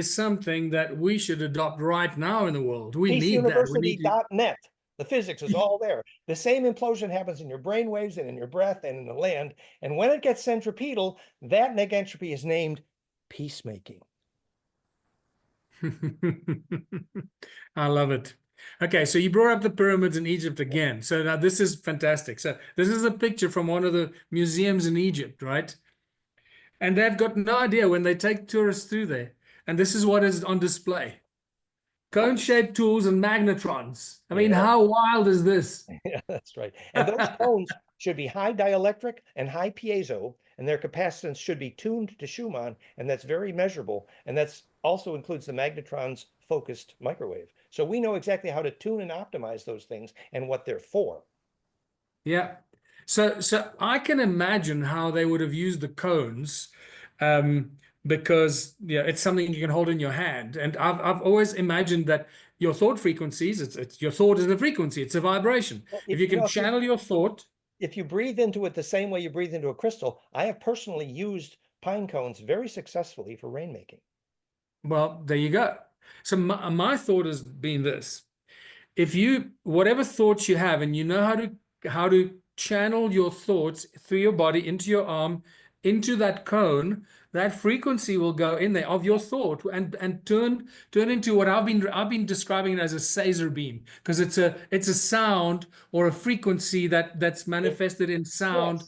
something that we should adopt right now in the world. We need that. Peaceuniversity.net. The physics is all there. The same implosion happens in your brain waves and in your breath and in the land. And when it gets centripetal, that negentropy is named peacemaking. I love it. Okay, so you brought up the pyramids in Egypt again. So now this is fantastic. So this is a picture from one of the museums in Egypt, right? And they've got no idea when they take tourists through there. And this is what is on display. Cone-shaped tools and magnetrons. I mean, how wild is this? Yeah, that's right. And those cones should be high dielectric and high piezo. and their capacitance should be tuned to Schumann, and that's very measurable. And that's also includes the magnetron's focused microwave. So we know exactly how to tune and optimize those things and what they're for. Yeah. So I can imagine how they would have used the cones, um, because it's something you can hold in your hand. And I've always imagined that your thought frequencies, it's your thought is a frequency, it's a vibration. Well, If you you can know, channel your thought, if you breathe into it the same way you breathe into a crystal, I have personally used pine cones very successfully for rainmaking. well, there you go. So my thought has been this. If you, whatever thoughts you have, and you know how to channel your thoughts through your body into your arm, into that cone, that frequency will go in there of your thought and turn into what I've been describing it as a Caesar beam, because it's a sound or a frequency that's There- manifested in sound yes,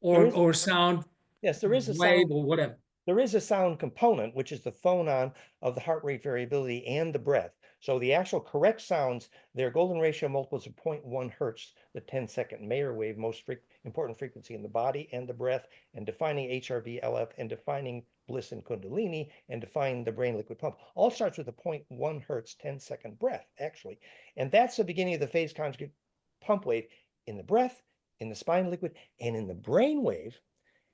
there is. or sound Yes, there is a wave sound. or whatever. There is a sound component, which is the phonon of the heart rate variability and the breath. So the actual correct sounds, their golden ratio multiples of 0.1 hertz, the 10-second Mayer wave, most important frequency in the body and the breath, and defining HRV, LF, and defining bliss and kundalini, and defining the brain liquid pump. All starts with a 0.1 hertz 10-second breath, actually. And that's the beginning of the phase conjugate pump wave in the breath, in the spine liquid, and in the brain wave.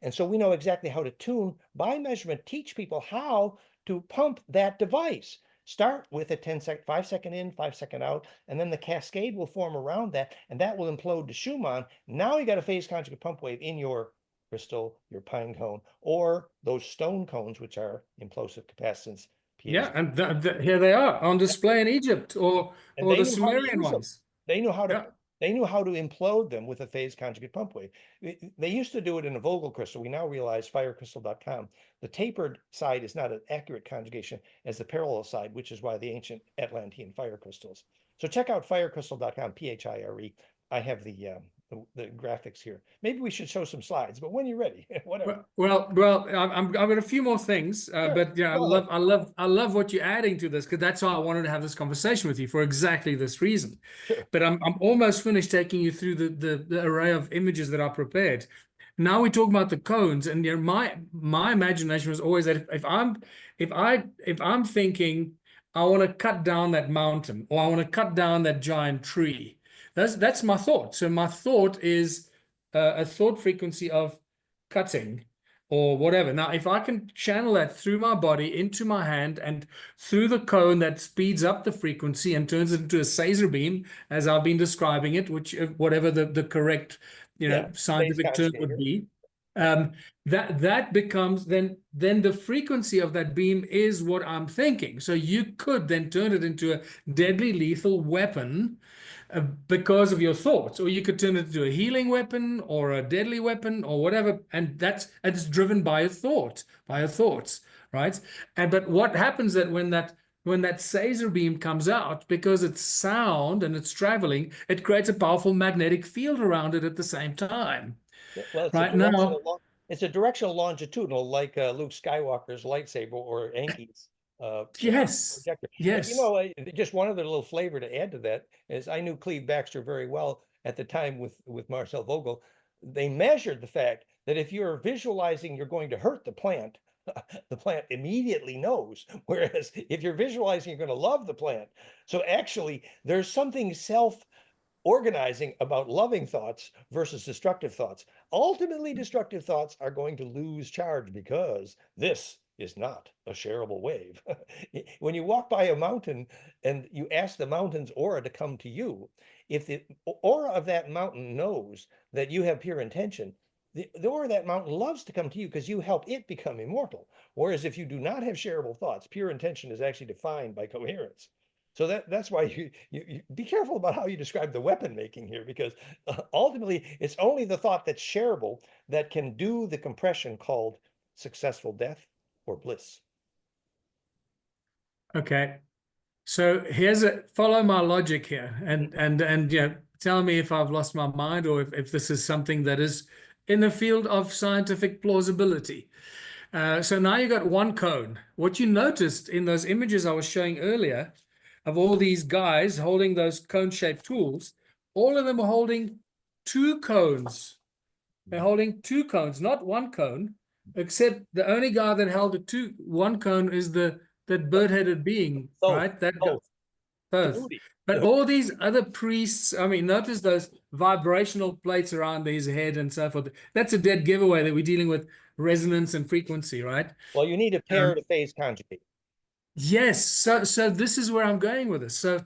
And so we know exactly how to tune by measurement, teach people how to pump that device. Start with a 5-second in, 5-second out, and then the cascade will form around that, and that will implode to Schumann. Now you got a phase conjugate pump wave in your crystal, your pine cone, or those stone cones, which are implosive capacitance Yeah, piezo. and here they are on display in Egypt And or they the knew how to Sumerian use them. ones. They knew how to Yeah. they knew how to implode them with a phase conjugate pump wave. They used to do it in a Vogel crystal. We now realize firecrystal.com. The tapered side is not an accurate conjugation as the parallel side, which is why the ancient Atlantean fire crystals. So check out firecrystal.com, PHIRE. I have the graphics here. Maybe we should show some slides, but when you're ready, whatever. Well, I've got a few more things, Sure, but yeah, go ahead. I love what you're adding to this, because that's why I wanted to have this conversation with you for exactly this reason. Sure. But I'm almost finished taking you through the array of images that I prepared. Now we talk about the cones, and my imagination was always that if I'm thinking I want to cut down that mountain, or I want to cut down that giant tree, that's my thought. So my thought is a thought frequency of cutting or whatever. Now, if I can channel that through my body into my hand and through the cone, that speeds up the frequency and turns it into a Caesar beam, as I've been describing it, which whatever the correct Yeah, phase scientific term would conjugator. be, that becomes then the frequency of that beam is what I'm thinking. So you could then turn it into a deadly lethal weapon, because of your thoughts, or you could turn it into a healing weapon or a deadly weapon or whatever, and it's driven by a thought, by your thoughts, right? But what happens that when that Caesar beam comes out, because it's sound and it's traveling, it creates a powerful magnetic field around it at the same time. Well, Right now, it's a directional longitudinal, like Luke Skywalker's lightsaber or Enki's yes, projector. And yes, just one other little flavor to add to that is I knew Cleve Baxter very well at the time with Marcel Vogel. They measured the fact that if you're visualizing you're going to hurt the plant, the plant immediately knows. Whereas if you're visualizing you're going to love the plant, so actually there's something organizing about loving thoughts versus destructive thoughts. Ultimately, destructive thoughts are going to lose charge because this is not a shareable wave. When you walk by a mountain and you ask the mountain's aura to come to you, if the aura of that mountain knows that you have pure intention, the aura of that mountain loves to come to you because you help it become immortal. Whereas if you do not have shareable thoughts, pure intention is actually defined by coherence. So that's why you be careful about how you describe the weapon making here, because ultimately it's only the thought that's shareable that can do the compression called successful death or bliss. okay. So follow my logic here, and tell me if I've lost my mind, or if this is something that is in the field of scientific plausibility. So now you got one cone. What you noticed in those images I was showing earlier of all these guys holding those cone-shaped tools, all of them are holding two cones They're holding two cones, not one cone, except the only guy that held one cone is that bird-headed being, Thoth, right? That guy, Thoth, Thoth. Tahuti. But all these other priests, I mean, notice those vibrational plates around his head and so forth. That's a dead giveaway that we're dealing with resonance and frequency, right? Well, you need a pair to phase conjugate. Yes, so this is where I'm going with this. So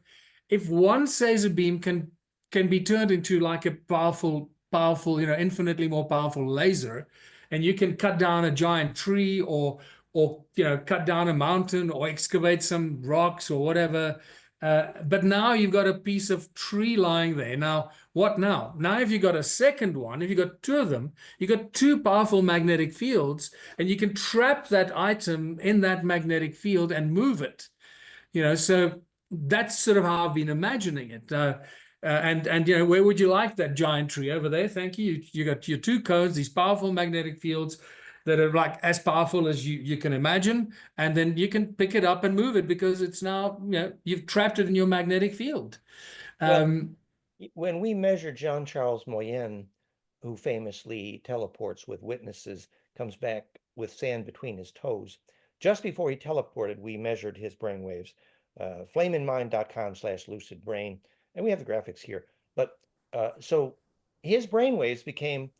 if one Caesar beam can be turned into like a powerful, infinitely more powerful laser, and you can cut down a giant tree or cut down a mountain or excavate some rocks or whatever. But now you've got a piece of tree lying there. Now, what now? Now, if you've got a second one, if you've got two of them, you've got two powerful magnetic fields, and you can trap that item in that magnetic field and move it. So that's sort of how I've been imagining it. And where would you like that giant tree? Over there? Thank you. You got your two cones, these powerful magnetic fields that are like as powerful as you can imagine, and then you can pick it up and move it because it's now, you've trapped it in your magnetic field. Well, Um, when we measured Jean-Charles Moyen, who famously teleports with witnesses, comes back with sand between his toes. Just before he teleported, we measured his brain waves. Flameinmind.com/lucidbrain, and we have the graphics here. But so his brain waves became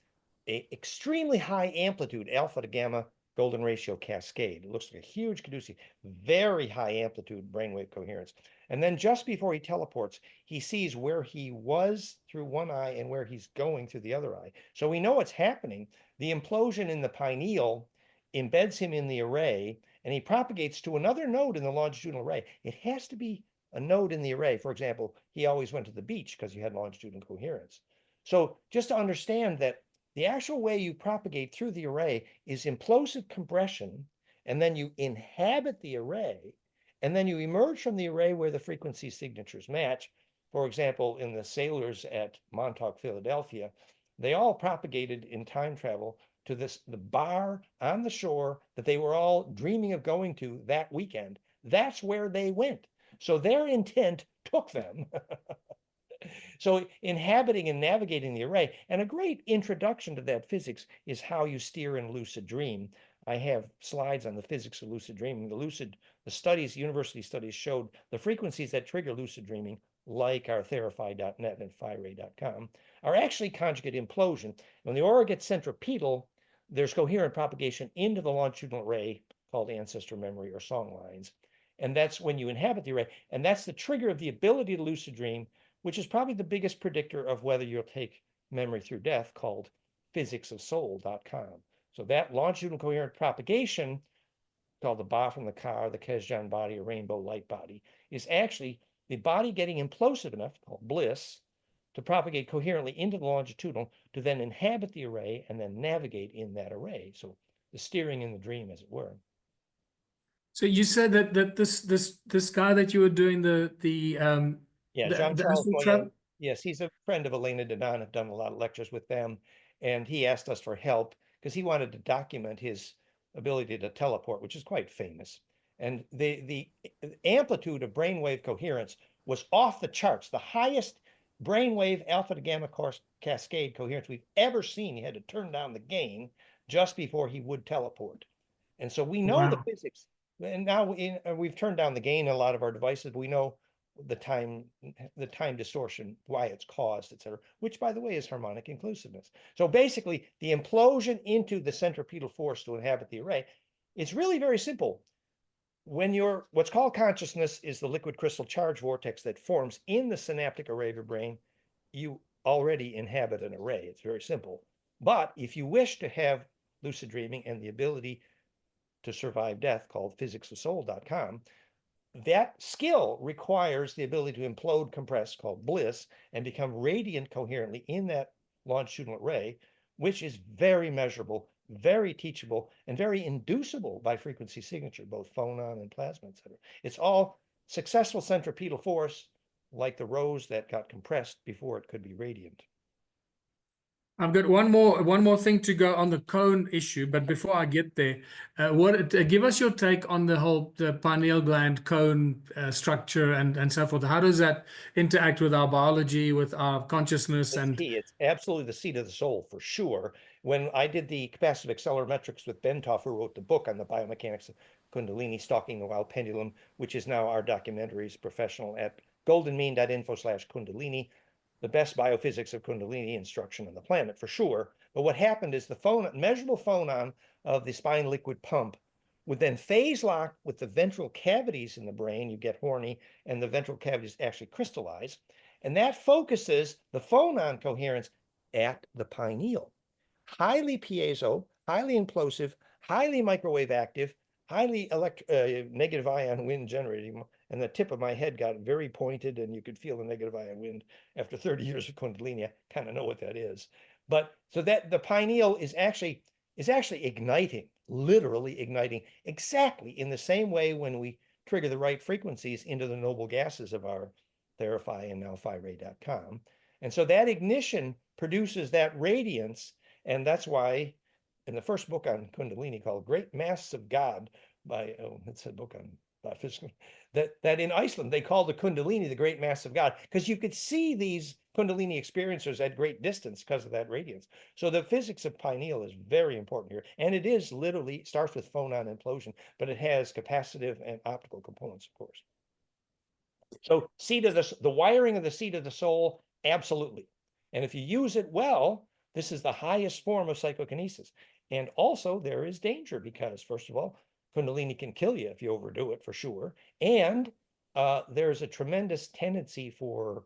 a extremely high amplitude alpha to gamma golden ratio cascade. It looks like a huge caduceus, very high amplitude brainwave coherence. And then just before he teleports, he sees where he was through one eye and where he's going through the other eye. So we know what's happening. The implosion in the pineal embeds him in the array, and he propagates to another node in the longitudinal array. It has to be a node in the array. For example, he always went to the beach because he had longitudinal coherence. So just to understand that the actual way you propagate through the array is implosive compression, and then you inhabit the array, and then you emerge from the array where the frequency signatures match. For example, in the sailors at Montauk, Philadelphia, they all propagated in time travel to the bar on the shore that they were all dreaming of going to that weekend. That's where they went. So their intent took them. So inhabiting and navigating the array, and a great introduction to that physics is how you steer in lucid dream. I have slides on the physics of lucid dreaming. The studies, university studies showed the frequencies that trigger lucid dreaming, like our therify.net and phiray.com, are actually conjugate implosion. When the aura gets centripetal, there's coherent propagation into the longitudinal array called ancestor memory or song lines. And that's when you inhabit the array. And that's the trigger of the ability to lucid dream, which is probably the biggest predictor of whether you'll take memory through death, called physicsofsoul.com. So that longitudinal coherent propagation, called the Ba from the Ka, the Kesjan body, or rainbow light body, is actually the body getting implosive enough, called bliss, to propagate coherently into the longitudinal, to then inhabit the array and then navigate in that array. So the steering in the dream, as it were. so you said that this guy that you were doing Yeah, the Jean-Charles astral Moyen. travel. Yes, he's a friend of Elena Denon. I've done a lot of lectures with them, and he asked us for help because he wanted to document his ability to teleport, which is quite famous. And the amplitude of brainwave coherence was off the charts, the highest brainwave alpha to gamma cascade coherence we've ever seen. He had to turn down the gain just before he would teleport. And so we know the Wow. physics. And now we've turned down the gain in a lot of our devices, but we know the time distortion, why it's caused, et cetera, which, by the way, is harmonic inclusiveness. So basically, the implosion into the centripetal force to inhabit the array, it's really very simple. When what's called consciousness is the liquid crystal charge vortex that forms in the synaptic array of your brain, you already inhabit an array. It's very simple. But if you wish to have lucid dreaming and the ability to survive death, called physicsofsoul.com, that skill requires the ability to implode, compress, called bliss, and become radiant coherently in that longitudinal array, which is very measurable, very teachable, and very inducible by frequency signature, both phonon and plasma, et cetera. It's all successful centripetal force, like the rose that got compressed before it could be radiant. I've got one more thing to go on the cone issue, but before I get there, give us your take on the pineal gland cone structure and so forth. How does that interact with our biology, with our consciousness, It's and key. It's absolutely the seat of the soul, for sure. When I did the capacitive accelerometrics with Ben Thoth, who wrote the book on the biomechanics of Kundalini, Stalking the Wild Pendulum, which is now our documentaries professional at goldenmean.info/Kundalini, the best biophysics of Kundalini instruction on the planet for sure. But what happened is the measurable phonon of the spine liquid pump would then phase lock with the ventral cavities in the brain. You get horny, and the ventral cavities actually crystallize. And that focuses the phonon coherence at the pineal. Highly piezo, highly implosive, highly microwave active, highly negative ion wind generating. And the tip of my head got very pointed, and you could feel the negative ion wind after 30 years of Kundalini. I kind of know what that is. But so that the pineal is actually igniting, literally igniting, exactly in the same way when we trigger the right frequencies into the noble gases of our Therify and now PhiRay.com. And so that ignition produces that radiance. And that's why in the first book on Kundalini called Great Mass of God by, it's a book on physical, that in Iceland, they call the Kundalini the Great Mass of God, because you could see these Kundalini experiencers at great distance because of that radiance. So the physics of pineal is very important here. And it is literally, starts with phonon implosion, but it has capacitive and optical components, of course. So seat of the wiring of the seat of the soul, absolutely. And if you use it well, this is the highest form of psychokinesis. And also there is danger because, first of all, Kundalini can kill you if you overdo it, for sure. And there's a tremendous tendency for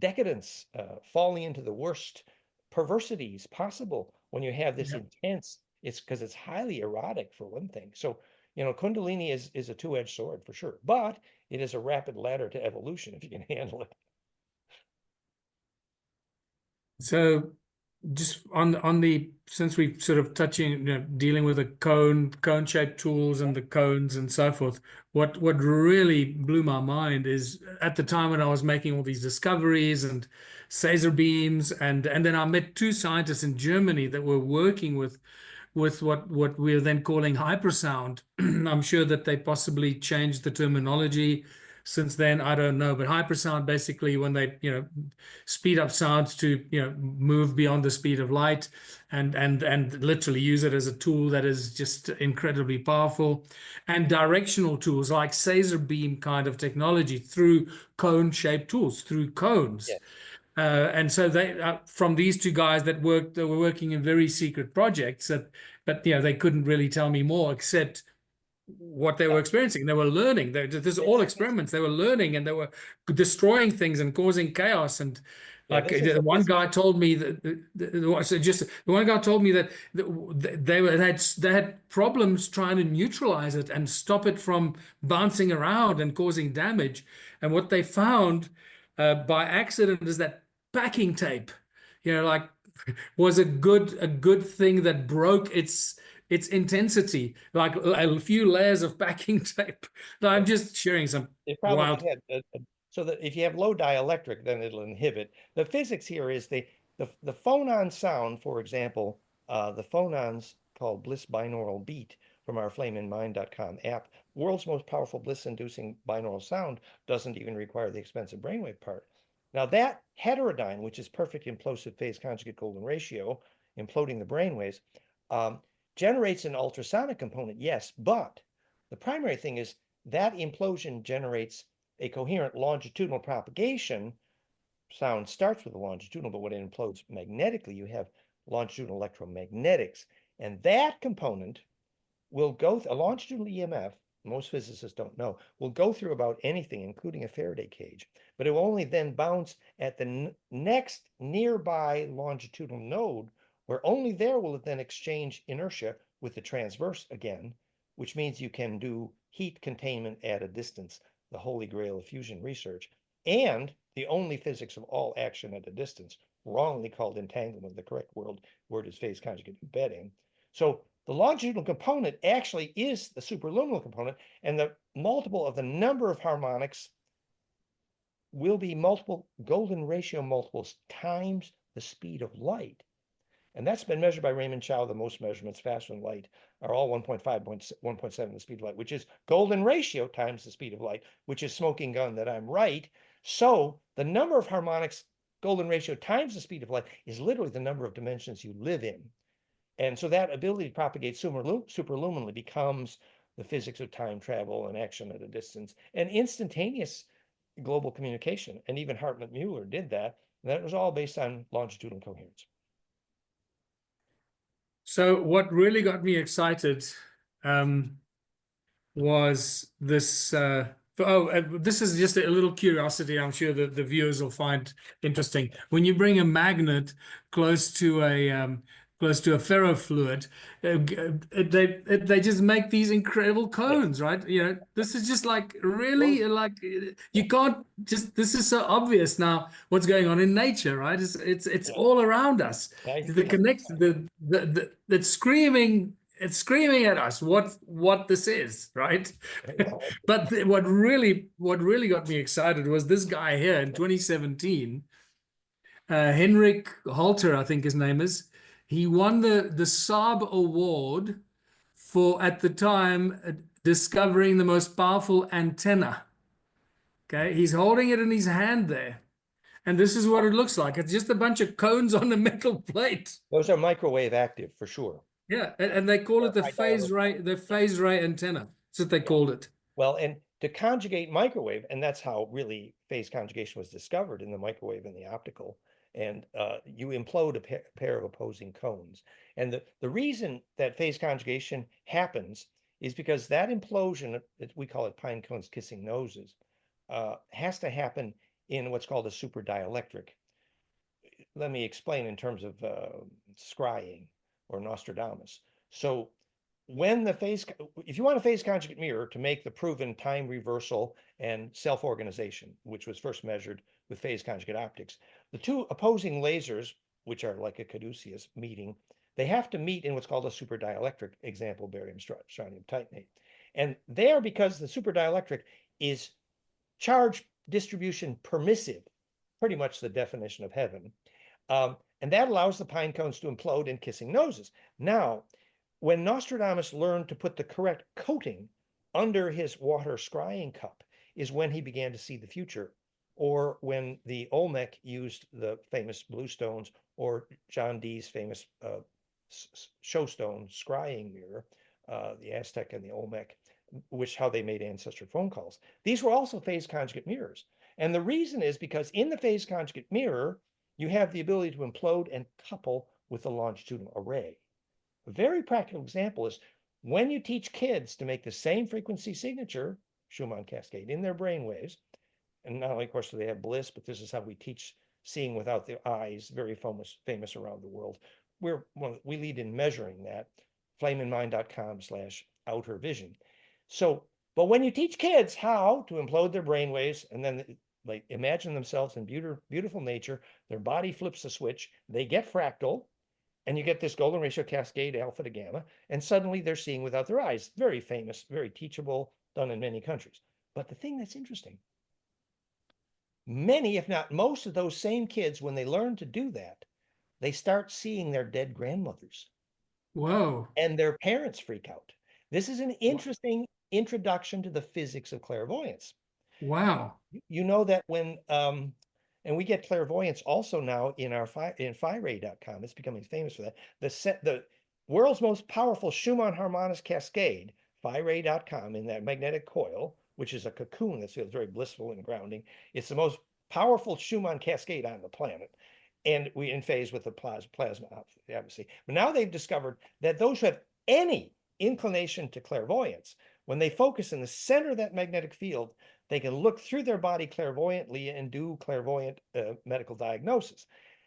decadence, falling into the worst perversities possible when you have this intense. It's because it's highly erotic, for one thing. So, Kundalini is a two-edged sword for sure, but it is a rapid ladder to evolution if you can handle it. So just on the, since we're sort of touching, dealing with the cone-shaped tools and the cones and so forth, what really blew my mind is at the time when I was making all these discoveries and Caesar beams, and then I met two scientists in Germany that were working with what we're then calling hypersound. I'm sure that they possibly changed the terminology since then. I don't know, but hypersound basically when they speed up sounds to move beyond the speed of light, and literally use it as a tool that is just incredibly powerful. And directional tools like Caesar beam kind of technology through cone-shaped tools, through cones. Yes. And so they, from these two guys that were working in very secret projects, but they couldn't really tell me more except what they were experiencing. They were learning. This is all experiments. They were learning, and they were destroying things and causing chaos. And like one guy told me that one guy told me that they had problems trying to neutralize it and stop it from bouncing around and causing damage. And what they found by accident is that packing tape, like was a good thing that broke its intensity, like a few layers of packing tape. No, I'm just sharing some It probably wild. had so that if you have low dielectric, then it'll inhibit. The physics here is the phonon sound, for example, the phonons called bliss binaural beat from our flameinmind.com app, world's most powerful bliss-inducing binaural sound, doesn't even require the expensive brainwave part. Now that heterodyne, which is perfect implosive phase conjugate golden ratio, imploding the brainwaves, generates an ultrasonic component, yes, but the primary thing is that implosion generates a coherent longitudinal propagation. Sound starts with a longitudinal, but when it implodes magnetically, you have longitudinal electromagnetics. And that component will go, a longitudinal EMF, most physicists don't know, will go through about anything, including a Faraday cage, but it will only then bounce at the next nearby longitudinal node, where only there will it then exchange inertia with the transverse again, which means you can do heat containment at a distance, the holy grail of fusion research, and the only physics of all action at a distance, wrongly called entanglement. The correct word is phase conjugate embedding. So the longitudinal component actually is the superluminal component, and the multiple of the number of harmonics will be multiple golden ratio multiples times the speed of light. And that's been measured by Raymond Chow. The most measurements faster than light are all 1.5, 1.7 the speed of light, which is golden ratio times the speed of light, which is smoking gun that I'm right. So the number of harmonics golden ratio times the speed of light is literally the number of dimensions you live in. And so that ability to propagate superluminally becomes the physics of time travel and action at a distance and instantaneous global communication. And even Hartmut Muller did that. And that was all based on longitudinal coherence. So what really got me excited was this. This is just a little curiosity. I'm sure that the viewers will find interesting. When you bring a magnet close to a ferrofluid, they just make these incredible cones, right? You know, this is just like really like you can't just. This is so obvious now. What's going on in nature, right? It's all around us. The connection, the screaming. It's screaming at us what this is, right? But what really got me excited was this guy here in 2017, Henrik Halter, I think his name is. He won the Saab Award for, at the time, discovering the most powerful antenna. Okay, he's holding it in his hand there. And this is what it looks like. It's just a bunch of cones on a metal plate. Those are microwave active for sure. Yeah, and they call it the phase ray antenna. That's what they called it. Well, and to conjugate microwave, and that's how really phase conjugation was discovered in the microwave and the optical. And you implode a pair of opposing cones. And the reason that phase conjugation happens is because that implosion, we call it pine cones kissing noses, has to happen in what's called a super dielectric. Let me explain in terms of scrying or Nostradamus. So when the phase, if you want a phase conjugate mirror to make the proven time reversal and self-organization, which was first measured with phase conjugate optics, the two opposing lasers, which are like a caduceus meeting, they have to meet in what's called a super dielectric, example barium strontium titanate. And there, because the super dielectric is charge distribution permissive, pretty much the definition of heaven, and that allows the pine cones to implode in kissing noses. Now, when Nostradamus learned to put the correct coating under his water scrying cup is when he began to see the future, or when the Olmec used the famous blue stones, or John Dee's famous showstone scrying mirror, the Aztec and the Olmec, which how they made ancestor phone calls. These were also phase conjugate mirrors. And the reason is because in the phase conjugate mirror, you have the ability to implode and couple with a longitudinal array. A very practical example is when you teach kids to make the same frequency signature, Schumann cascade, in their brain waves, and not only, of course, do they have bliss, but this is how we teach seeing without the eyes, very famous around the world. We lead in measuring that, flameinmind.com/outer vision. So, but when you teach kids how to implode their brain waves and then like imagine themselves in beautiful nature, their body flips a switch, they get fractal, and you get this golden ratio cascade alpha to gamma, and suddenly they're seeing without their eyes. Very famous, very teachable, done in many countries. But the thing that's interesting, many, if not most of those same kids, when they learn to do that, they start seeing their dead grandmothers. Whoa. And their parents freak out. This is an interesting introduction to the physics of clairvoyance. Wow. You know that when and we get clairvoyance also now in our in PhiRay.com. It's becoming famous for that. The world's most powerful Schumann harmonics cascade, PhiRay.com, in that magnetic coil, which is a cocoon that feels very blissful and grounding. It's the most powerful Schumann cascade on the planet. And we in phase with the plasma, obviously. But now they've discovered that those who have any inclination to clairvoyance, when they focus in the center of that magnetic field, they can look through their body clairvoyantly and do clairvoyant medical diagnosis.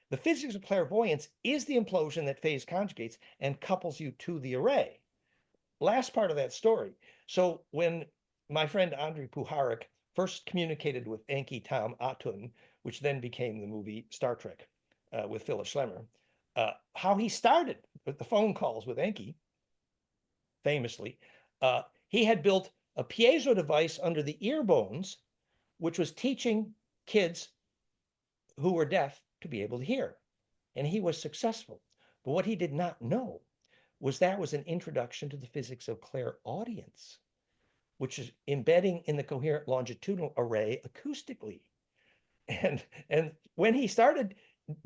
The physics of clairvoyance is the implosion that phase conjugates and couples you to the array. Last part of that story. So when my friend Andrei Puharich first communicated with Enki Tom Atun, which then became the movie Star Trek with Phyllis Schlemmer, how he started with the phone calls with Enki, famously, he had built a piezo device under the ear bones, which was teaching kids who were deaf to be able to hear. And he was successful. But what he did not know was that was an introduction to the physics of clairaudience, which is embedding in the coherent longitudinal array acoustically. And when he started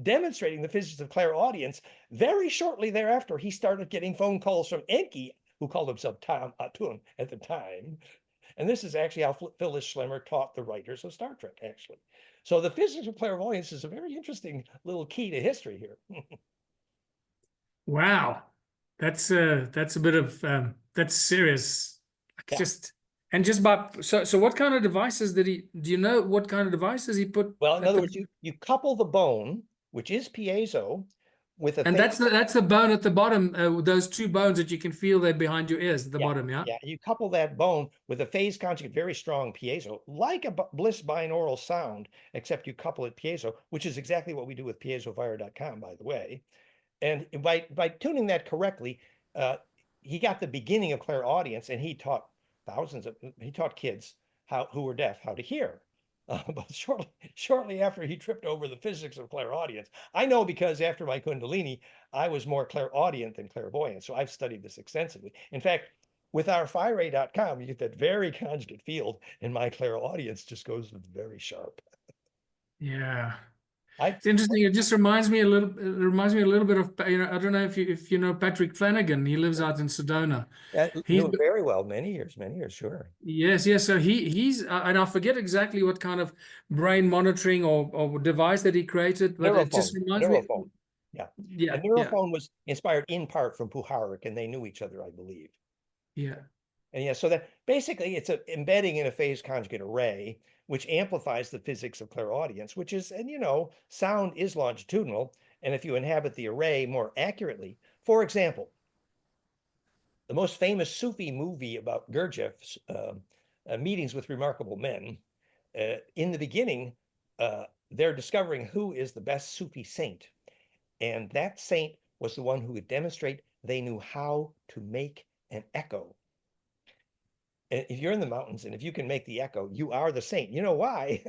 demonstrating the physics of clairaudience, very shortly thereafter, he started getting phone calls from Enki, who called himself Tom Atun at the time. And this is actually how Phyllis Schlemmer taught the writers of Star Trek, actually. So the physics of clairvoyance is a very interesting little key to history here. Wow. That's a bit of that's serious. Like Yeah. just and just by so what kind of devices did he do you know what kind of devices he put Well, in at other the words, you couple the bone, which is piezo, with a and phase. that's the bone at the bottom, those two bones that you can feel there behind your ears at the Yeah, bottom, yeah? yeah. You couple that bone with a phase conjugate, very strong piezo, like a Bliss binaural sound, except you couple it piezo, which is exactly what we do with piezofire.com, by the way. And by tuning that correctly, uh, he got the beginning of clairaudience, and he taught kids who were deaf how to hear. But shortly after, he tripped over the physics of clairaudience. I know because after my Kundalini, I was more clairaudient than clairvoyant. So I've studied this extensively. In fact, with our FireRay.com, you get that very conjugate field, and my clairaudience just goes very sharp. Yeah. I It's interesting. It just reminds me a little bit of, I don't know if you know Patrick Flanagan. He lives out in Sedona. knew He's it very well, many years, sure. Yes, yes. So he's and I forget exactly what kind of brain monitoring or device that he created, but it just reminds me. Neurophone. Yeah. And Yeah, yeah, Neurophone was inspired in part from Puharich, and they knew each other, I believe. yeah. And yeah, so that basically it's a embedding in a phase conjugate array, which amplifies the physics of clairaudience, which is, and sound is longitudinal. And if you inhabit the array more accurately, for example, the most famous Sufi movie about Gurdjieff's meetings with remarkable men, in the beginning, they're discovering who is the best Sufi saint. And that saint was the one who would demonstrate they knew how to make an echo. And if you're in the mountains and if you can make the echo, you are the saint. You know why?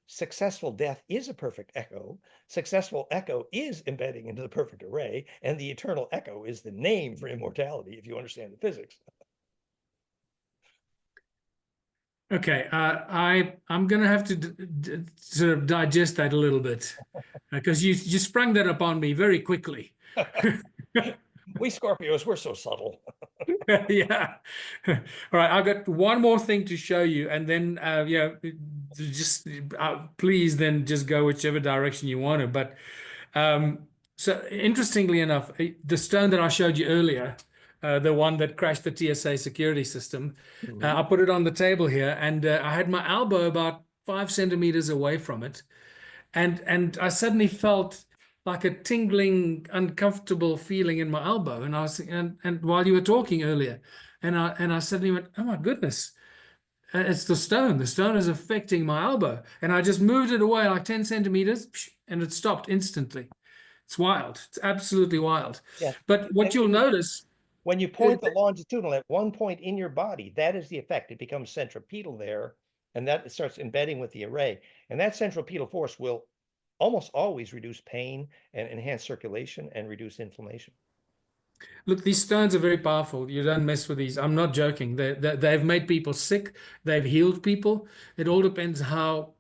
Successful death is a perfect echo. Successful echo is embedding into the perfect array. And the eternal echo is the name for immortality, if you understand the physics. Okay, I'm gonna have to sort of digest that a little bit because you sprung that upon me very quickly. We Scorpios, we're so subtle. Yeah. All right, I've got one more thing to show you, and then yeah, just please then just go whichever direction you want to. But so interestingly enough, the stone that I showed you earlier, the one that crashed the TSA security system, Mhm. I put it on the table here, and I had my elbow about 5 centimeters away from it, and I suddenly felt like a tingling, uncomfortable feeling in my elbow. And I was and while you were talking earlier, and I suddenly went, oh my goodness, it's the stone. The stone is affecting my elbow. And I just moved it away like 10 centimeters and it stopped instantly. It's wild. It's absolutely wild. Yeah. But what And you'll notice when you is point the longitudinal at one point in your body, that is the effect. It becomes centripetal there, and that starts embedding with the array. And that centripetal force will almost always reduce pain and enhance circulation and reduce inflammation. look, these stones are very powerful. You don't mess with these. I'm not joking. They've made people sick. They've healed people. It all depends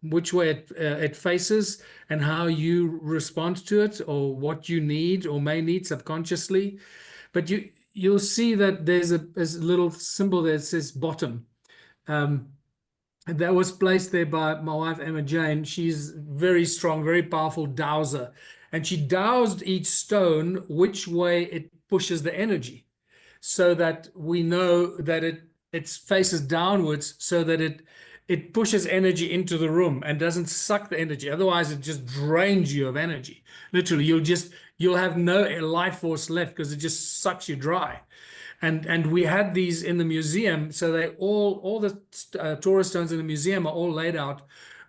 which way it faces and how you respond to it or what you need or may need subconsciously. But you'll see that there's a little symbol that says bottom. Um, that was placed there by my wife Emma Jane. She's very strong, very powerful dowser, and she dowsed each stone which way it pushes the energy, so that we know that it faces downwards, so that it pushes energy into the room and doesn't suck the energy. Otherwise, it just drains you of energy. Literally, you'll have no life force left because it just sucks you dry. And we had these in the museum, so they all the Torah stones in the museum are all laid out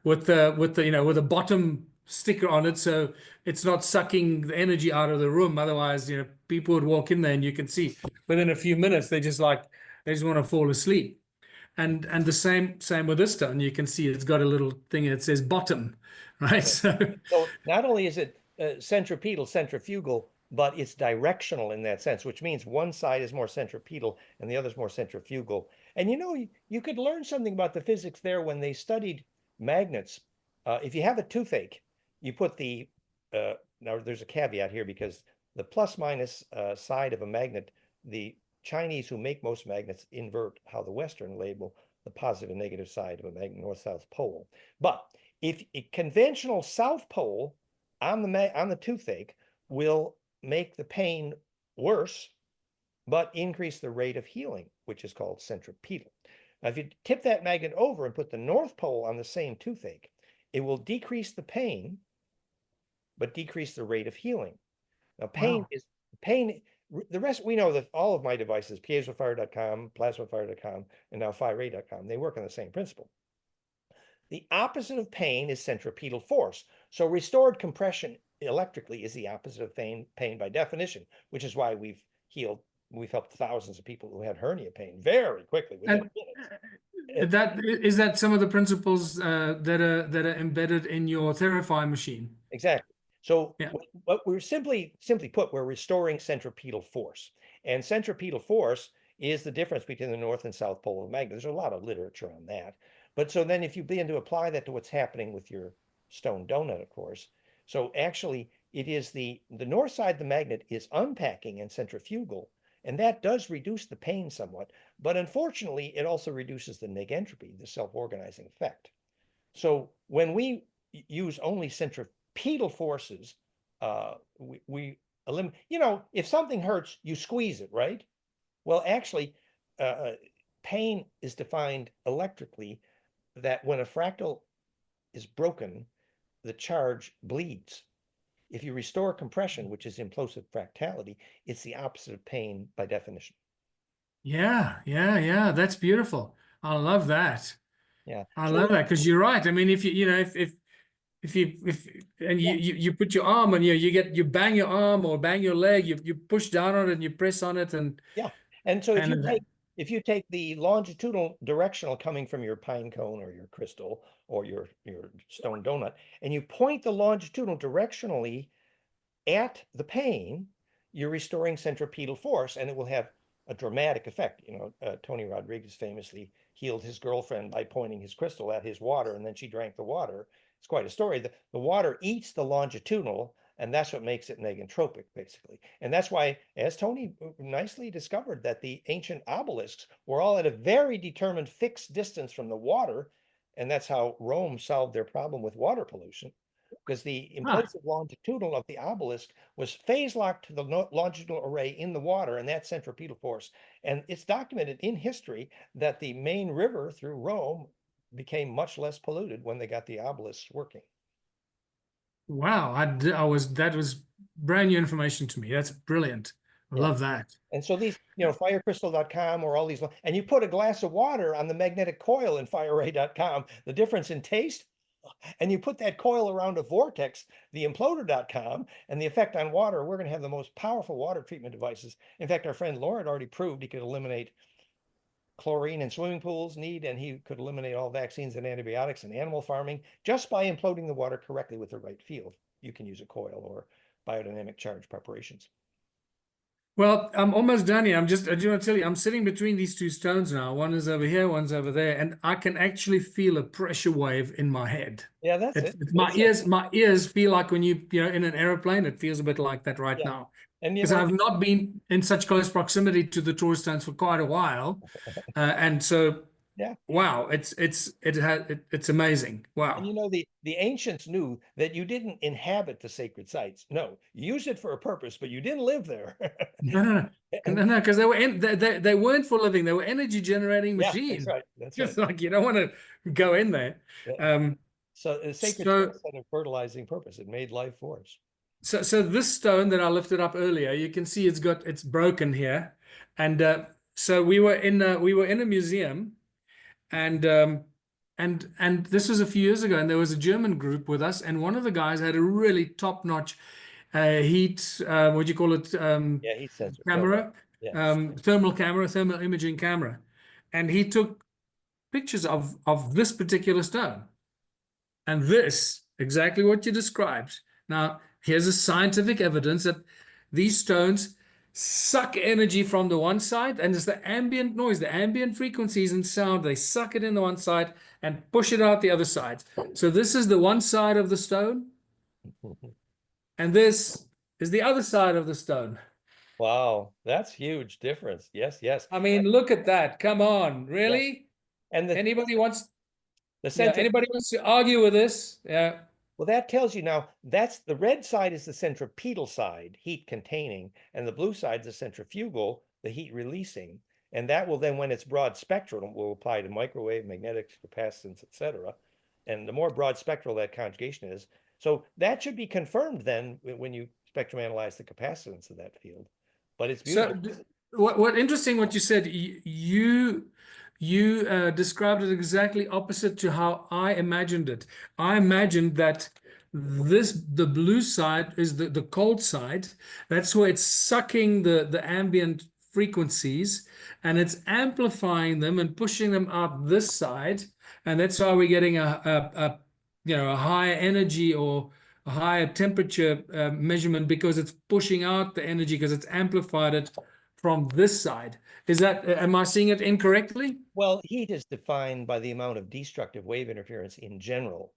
with the with a bottom sticker on it, so it's not sucking the energy out of the room. Otherwise, people would walk in there and you can see within a few minutes they just want to fall asleep. And the same with this stone. You can see it's got a little thing that says bottom, right? So So not only is it centripetal, centrifugal, but it's directional in that sense, which means one side is more centripetal and the other is more centrifugal. And you could learn something about the physics there when they studied magnets If you have a toothache, you put the now there's a caveat here because the plus minus side of a magnet, the Chinese who make most magnets invert how the Western label the positive and negative side of a magnet, north-south pole. But if a conventional south pole on the toothache will make the pain worse, but increase the rate of healing, which is called centripetal. Now, if you tip that magnet over and put the north pole on the same toothache, it will decrease the pain, but decrease the rate of healing. Now, pain Wow. is pain. The rest, we know that all of my devices, piezofire.com, plasmafire.com, and now fireray.com, they work on the same principle. The opposite of pain is centripetal force. So restored compression electrically is the opposite of pain by definition, which is why we've helped thousands of people who had hernia pain very quickly within And minutes. is that some of the principles that are embedded in your Therify machine? Exactly. So Yeah. what we're simply put, we're restoring centripetal force. And centripetal force is the difference between the north and south pole of a magnet. There's a lot of literature on that. But so then if you begin to apply that to what's happening with your stone donut, of course. So actually it is the north side of the magnet is unpacking and centrifugal, and that does reduce the pain somewhat. But unfortunately, it also reduces the negentropy, the self-organizing effect. So when we use only centripetal forces, we eliminate, if something hurts, you squeeze it, right? Well, actually, pain is defined electrically that when a fractal is broken, the charge bleeds. If you restore compression, which is implosive fractality, it's the opposite of pain by definition. Yeah. That's beautiful. I love that. Yeah. I So love that because you're right. I mean, if if and yeah, you put your arm and you bang your arm or bang your leg, you push down on it and you press on it yeah. And so and that, if you take the longitudinal directional coming from your pine cone or your crystal or your stone donut, and you point the longitudinal directionally at the pain, you're restoring centripetal force, and it will have a dramatic effect. Tony Rodriguez famously healed his girlfriend by pointing his crystal at his water, and then she drank the water. It's quite a story. The water eats the longitudinal, and that's what makes it negentropic, basically. And that's why, as Tony nicely discovered, that the ancient obelisks were all at a very determined fixed distance from the water, and that's how Rome solved their problem with water pollution, because the ah, implosive longitudinal of the obelisk was phase locked to the longitudinal array in the water, and that's centripetal force. And it's documented in history that the main river through Rome became much less polluted when they got the obelisks working. wow, that was brand new information to me. That's brilliant. I Yeah. love that. And so these, firecrystal.com or all these, and you put a glass of water on the magnetic coil in fireray.com, the difference in taste, and you put that coil around a vortex, the imploder.com, and the effect on water, we're going to have the most powerful water treatment devices. In fact, our friend Laura had already proved he could eliminate chlorine in swimming pools need, and he could eliminate all vaccines and antibiotics in animal farming just by imploding the water correctly with the right field. You can use a coil or biodynamic charge preparations. Well, I'm almost done here. I do want to tell you, I'm sitting between these two stones now. One is over here, one's over there, and I can actually feel a pressure wave in my head. Yeah, that's it. My ears feel like when in an aeroplane, it feels a bit like that right Yeah. now. And Because I've not been in such close proximity to the Taurus stones for quite a while. And so, yeah. wow, it's amazing. And Wow. the ancients knew that you didn't inhabit the sacred sites. No, you used it for a purpose, but you didn't live there. No, And because they weren't for living. They were energy generating yeah, that's machines. right. That's right. Just like you don't want to go in there. Yeah. Um, So the sacred so sites had a fertilizing purpose. It made life force. so this stone that I lifted up earlier, you can see it's broken here, and so we were in a museum, and this was a few years ago, and there was a German group with us, and one of the guys had a really top-notch heat, what do you call it, Yeah, heat sensor. camera, Yeah. thermal imaging camera, and he took pictures of this particular stone, and this exactly what you described. Now, here's a scientific evidence that these stones suck energy from the one side, and it's the ambient noise, the ambient frequencies and sound. They suck it in the one side and push it out the other side. So this is the one side of the stone, and this is the other side of the stone. Wow, that's huge difference. Yes, yes, I mean, look at that. Come on, yes. really? And Anybody wants, the yeah, center. anybody wants to argue with this? Yeah. Well, that tells you now that's the red side is the centripetal side, heat containing, and the blue side is the centrifugal, the heat releasing. And that will then, when it's broad spectral, will apply to microwave, magnetics, capacitance, etc. And the more broad spectral that conjugation is, so that should be confirmed then when you spectrum analyze the capacitance of that field. But it's So beautiful. what interesting what you said. You described it exactly opposite to how I imagined it. I imagined that the blue side is the cold side. That's where it's sucking the ambient frequencies and it's amplifying them and pushing them up this side. And that's why we're getting a a higher energy or a higher temperature measurement because it's pushing out the energy because it's amplified it from this side. Is that, am I seeing it incorrectly? Well, heat is defined by the amount of destructive wave interference in general.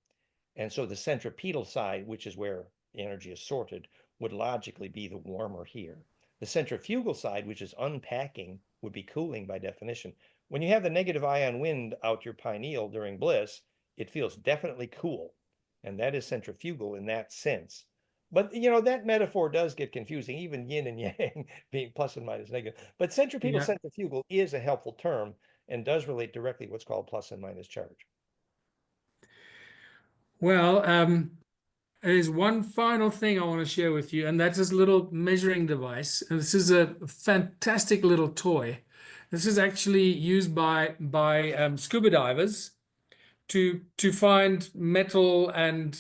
And so the centripetal side, which is where the energy is sorted, would logically be the warmer here. The centrifugal side, which is unpacking, would be cooling by definition. When you have the negative ion wind out your pineal during bliss, it feels definitely cool. And that is centrifugal in that sense. But that metaphor does get confusing, even yin and yang being plus and minus negative. But centripetal Yeah. centrifugal is a helpful term and does relate directly what's called plus and minus charge. Well, there's one final thing I want to share with you, and that's this little measuring device. And this is a fantastic little toy. This is actually used by scuba divers to find metal and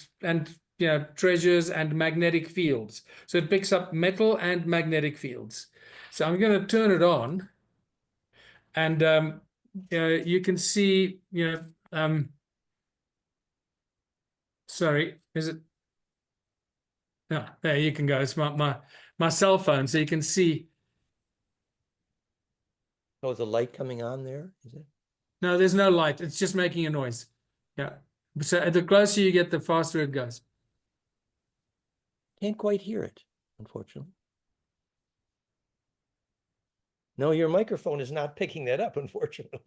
treasures and magnetic fields. So it picks up metal and magnetic fields. So I'm going to turn it on, and you can see, sorry, is it? No, there you can go. It's my cell phone, so you can see. Oh, is the light coming on there? Is it? No, there's no light. It's just making a noise. Yeah. So the closer you get, the faster it goes. Can't quite hear it, unfortunately. No, your microphone is not picking that up, unfortunately.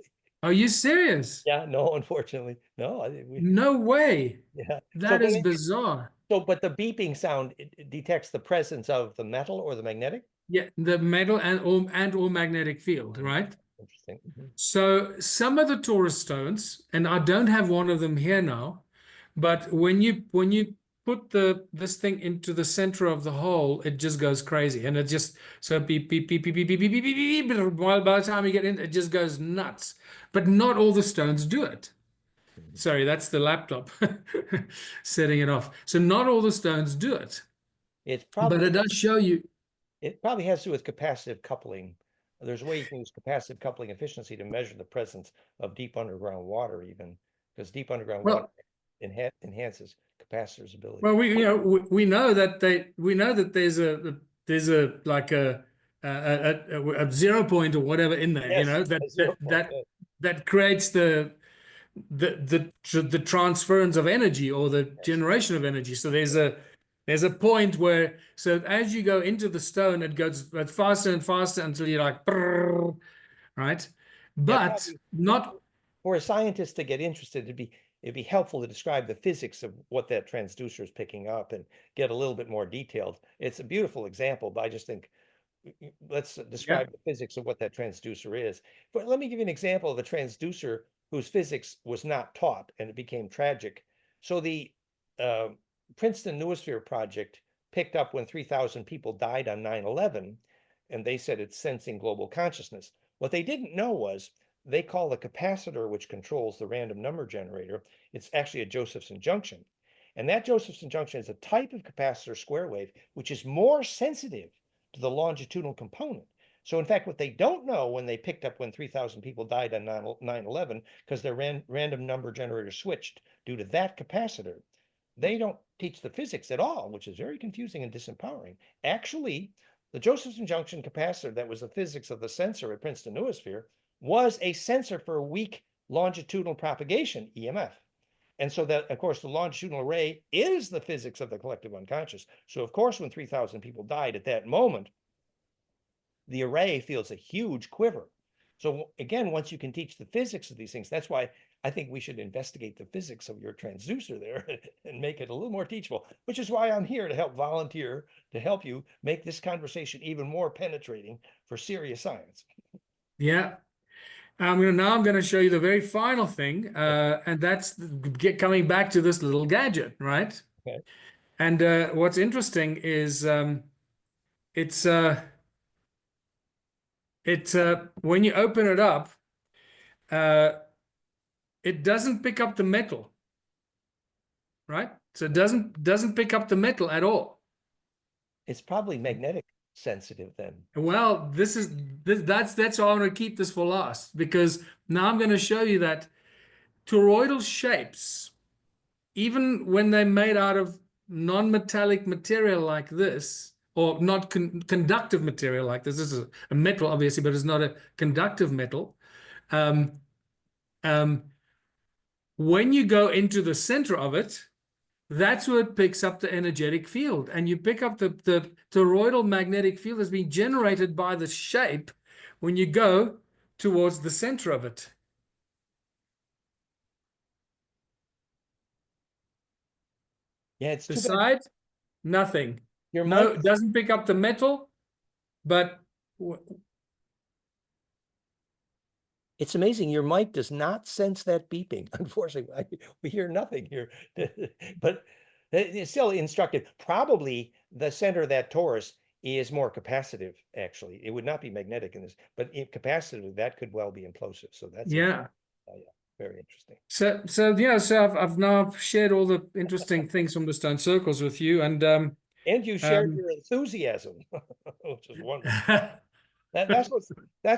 Are you serious? Yeah, no, unfortunately. No, No way. yeah. That is bizarre. But the beeping sound it detects the presence of the metal or the magnetic? Yeah, the metal and or magnetic field, right? Interesting. So some of the Taurus stones, and I don't have one of them here now, but when you put this thing into the center of the hole, it just goes crazy, and it just so beep beep beep beep beep beep beep beep beep. Beep, beep, while by the time you get in, it just goes nuts. But not all the stones do it. Sorry, that's the laptop setting it off. So not all the stones do it, It's but probably it does show you. it probably has to do with capacitive coupling. There's a way you can use capacitive coupling efficiency to measure the presence of deep underground water, even because deep underground water Well, enhances capacitors' ability. Well, we know that there's a like a 0 point or whatever in there, Yes, that a that 0 point. that Yes. that creates the transference of energy or the Yes. generation of energy. So there's a point where so as you go into the stone, it goes faster and faster until you're like, "Brrr," right? Yeah, But probably not. for a scientist to get interested, it'd be helpful to describe the physics of what that transducer is picking up and get a little bit more detailed. It's a beautiful example, but I just think let's Yeah. describe the physics of what that transducer is. But let me give you an example of a transducer whose physics was not taught and it became tragic. So the uh, Princeton Noosphere project picked up when 3,000 people died on 9/11, and they said it's sensing global consciousness. What they didn't know was they call the capacitor which controls the random number generator, it's actually a Josephson junction. And that Josephson junction is a type of capacitor square wave, which is more sensitive to the longitudinal component. So in fact, what they don't know when they picked up when 3,000 people died on 9/11, because their random number generator switched due to that capacitor, they don't teach the physics at all, which is very confusing and disempowering. Actually, The Josephson junction capacitor that was the physics of the sensor at Princeton Noosphere was a sensor for weak longitudinal propagation, EMF. And so that, of course, the longitudinal array is the physics of the collective unconscious. So, of course, when 3,000 people died at that moment, the array feels a huge quiver. So again, once you can teach the physics of these things, that's why I think we should investigate the physics of your transducer there and make it a little more teachable, which is why I'm here to help volunteer to help you make this conversation even more penetrating for serious science. Yeah. I'm going to show you the very final thing, and that's coming back to this little gadget, right? Okay. And what's interesting is it's when you open it up, uh, it doesn't pick up the metal, right? So it doesn't pick up the metal at all. It's probably magnetic sensitive then. Well, that's why I want to keep this for last, because now I'm going to show you that toroidal shapes, even when they're made out of non-metallic material like this, or not conductive material like this is a metal, obviously, but it's not a conductive metal. Um, um, when you go into the center of it, that's where it picks up the energetic field. And you pick up the toroidal magnetic field that's being generated by the shape when you go towards the center of it. Yeah, it's The too bad. side, nothing. Your No, mic, it doesn't pick up the metal, but it's amazing. Your mic does not sense that beeping. Unfortunately, we hear nothing here, but it's still instructive. Probably the center of that torus is more capacitive, actually. It would not be magnetic in this, but capacitive, that could well be implosive. So that's yeah. yeah, very interesting. So I've now shared all the interesting things from the stone circles with you, and And you shared your enthusiasm, which is wonderful. That's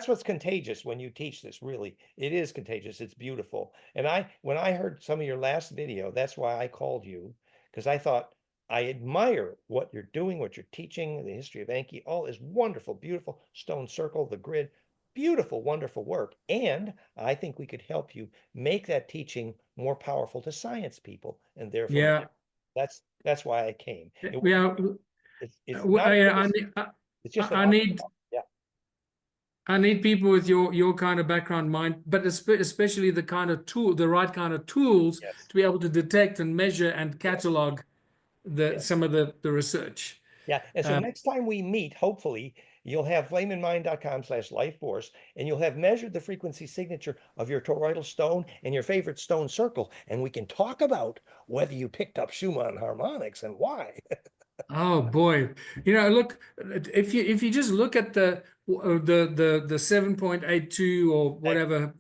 what's contagious when you teach this, really. It is contagious. It's beautiful. And when I heard some of your last video, that's why I called you, because I thought I admire what you're doing, what you're teaching, the history of Enki. All is wonderful, beautiful stone circle, the grid, beautiful, wonderful work. And I think we could help you make that teaching more powerful to science people, and therefore yeah, that's why I came. yeah. It's not a I, criticism, it's just an I need honor. Yeah. I need people with your kind of background mind, but especially the kind of the right kind of tools Yes. to be able to detect and measure and Yes. catalog Yes. some of the research. Yeah. And so next time we meet, hopefully you'll have flameinmind.com/lifeforce, and you'll have measured the frequency signature of your toroidal stone and your favorite stone circle. And we can talk about whether you picked up Schumann harmonics and why. Oh boy. Look, if you just look at the 7.82 or whatever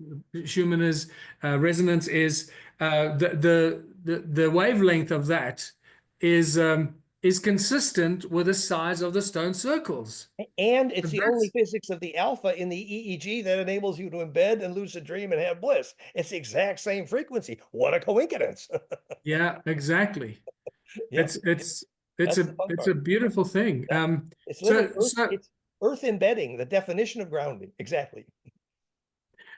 Schumann is resonance is, the wavelength of that is consistent with the size of the stone circles. And it's the only That's physics of the alpha in the EEG that enables you to embed and lucid dream and have bliss. It's the exact same frequency. What a coincidence. Yeah, exactly. Yeah, It's that's the fun it's a part. beautiful thing. Yeah. It's literally earth, So it's earth embedding, the definition of grounding. Exactly.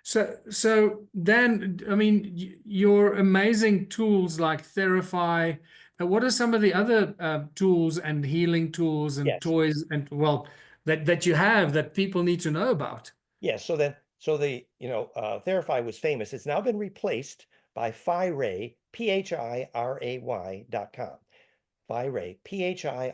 So then, I mean, your amazing tools like Therify, what are some of the other tools and healing tools and Yes. toys and well that you have that people need to know about? Yes. So the, Therify was famous. It's now been replaced by PhiRay, PhiRay.com. PhiRay,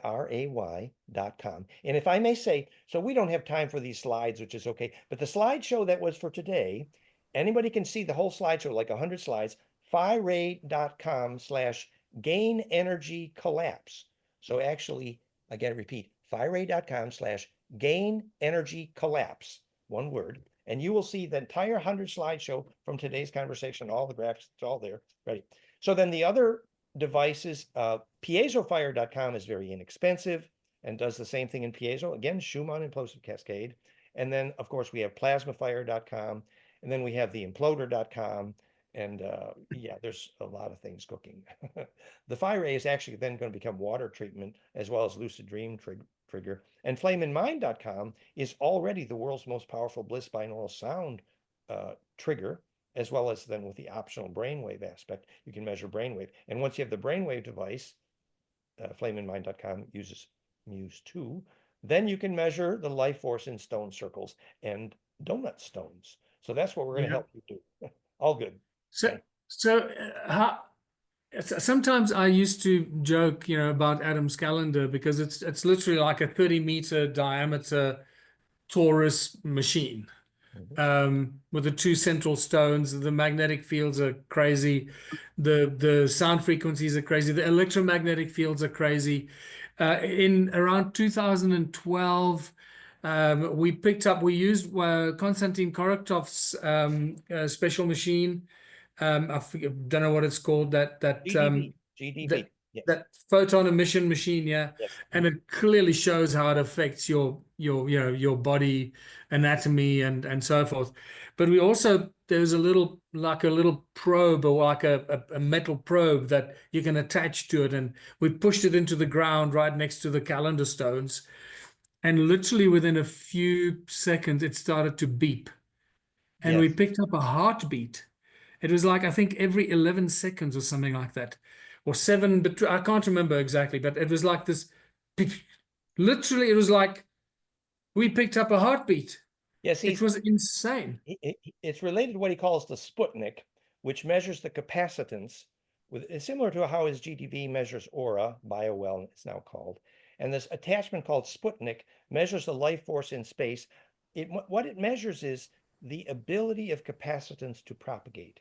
PhiRay.com. And if I may say, so we don't have time for these slides, which is okay, but the slideshow that was for today, anybody can see the whole slideshow, like 100 slides, PhiRay.com/gain energy collapse. So actually, again, repeat, PhiRay.com/gain energy collapse, one word. And you will see the entire 100 slideshow from today's conversation, all the graphics, it's all there, ready. So then the other devices, piezofire.com is very inexpensive and does the same thing in piezo. Again, Schumann implosive cascade. And then, of course, we have plasmafire.com. And then we have the imploder.com. And yeah, there's a lot of things cooking. The fire ray is actually then going to become water treatment as well as lucid dream trigger. And flameinmind.com is already the world's most powerful bliss binaural sound trigger, as well as then with the optional brainwave aspect, you can measure brainwave. And once you have the brainwave device, flameinmind.com uses Muse 2, then you can measure the life force in stone circles and donut stones. So that's what we're going to help you do. All good. So, sometimes I used to joke, about Adam's calendar because it's literally like a 30-meter diameter torus machine. With the two central stones. The magnetic fields are crazy. The sound frequencies are crazy. The electromagnetic fields are crazy. In around 2012, we used Konstantin Korotov's special machine. Don't know what it's called. GDB. Yes. That photon emission machine, yeah. Yes. And it clearly shows how it affects your body anatomy and so forth. But we also, there's a little probe, or like a metal probe that you can attach to it, and we pushed it into the ground right next to the calendar stones, and literally within a few seconds it started to beep, and we picked up a heartbeat. It was like, I think every 11 seconds or something like that, or 7, but I can't remember exactly, but it was like this, literally, it was like we picked up a heartbeat. Yes, it was insane. It's related to what he calls the Sputnik, which measures the capacitance. It's similar to how his GDB measures aura, BioWell it's now called. And this attachment called Sputnik measures the life force in space. What it measures is the ability of capacitance to propagate.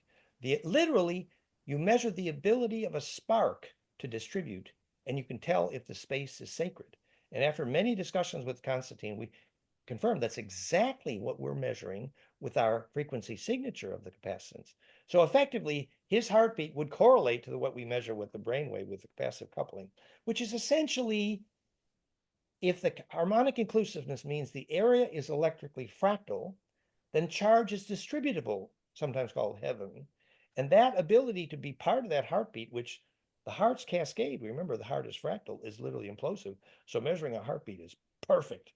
Literally, you measure the ability of a spark to distribute, and you can tell if the space is sacred. And after many discussions with Konstantin, we confirmed that's exactly what we're measuring with our frequency signature of the capacitance. So effectively, his heartbeat would correlate to what we measure with the brainwave with the capacitive coupling, which is essentially, if the harmonic inclusiveness means the area is electrically fractal, then charge is distributable, sometimes called heaven. And that ability to be part of that heartbeat, which the heart's cascade, remember the heart is fractal, is literally implosive. So measuring a heartbeat is perfect.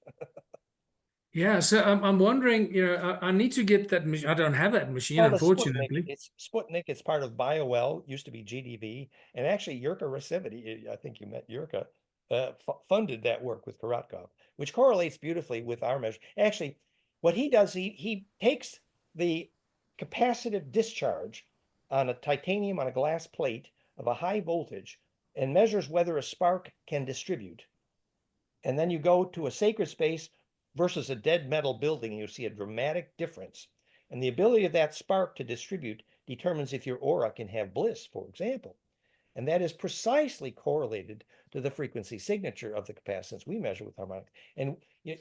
Yeah, so I'm wondering, I need to get that machine. I don't have that machine, unfortunately. It's Sputnik. It's part of BioWell, used to be GDB. And actually, Yurka Resivity, I think you met Yurka, funded that work with Korotkov, which correlates beautifully with our measure. Actually, what he does, he takes the capacitive discharge on a titanium on a glass plate of a high voltage and measures whether a spark can distribute. And then you go to a sacred space versus a dead metal building, you see a dramatic difference. And the ability of that spark to distribute determines if your aura can have bliss, for example. And that is precisely correlated to the frequency signature of the capacitance we measure with harmonic. And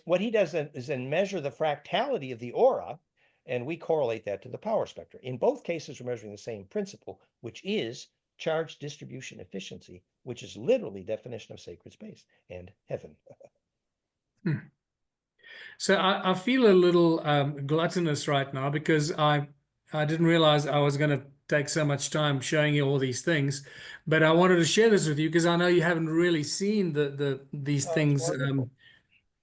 what he does then is then measure the fractality of the aura, and we correlate that to the power spectra. In both cases, we're measuring the same principle, which is charge distribution efficiency, which is literally definition of sacred space and heaven. So I feel a little gluttonous right now because I didn't realize I was going to take so much time showing you all these things, but I wanted to share this with you because I know you haven't really seen these things. And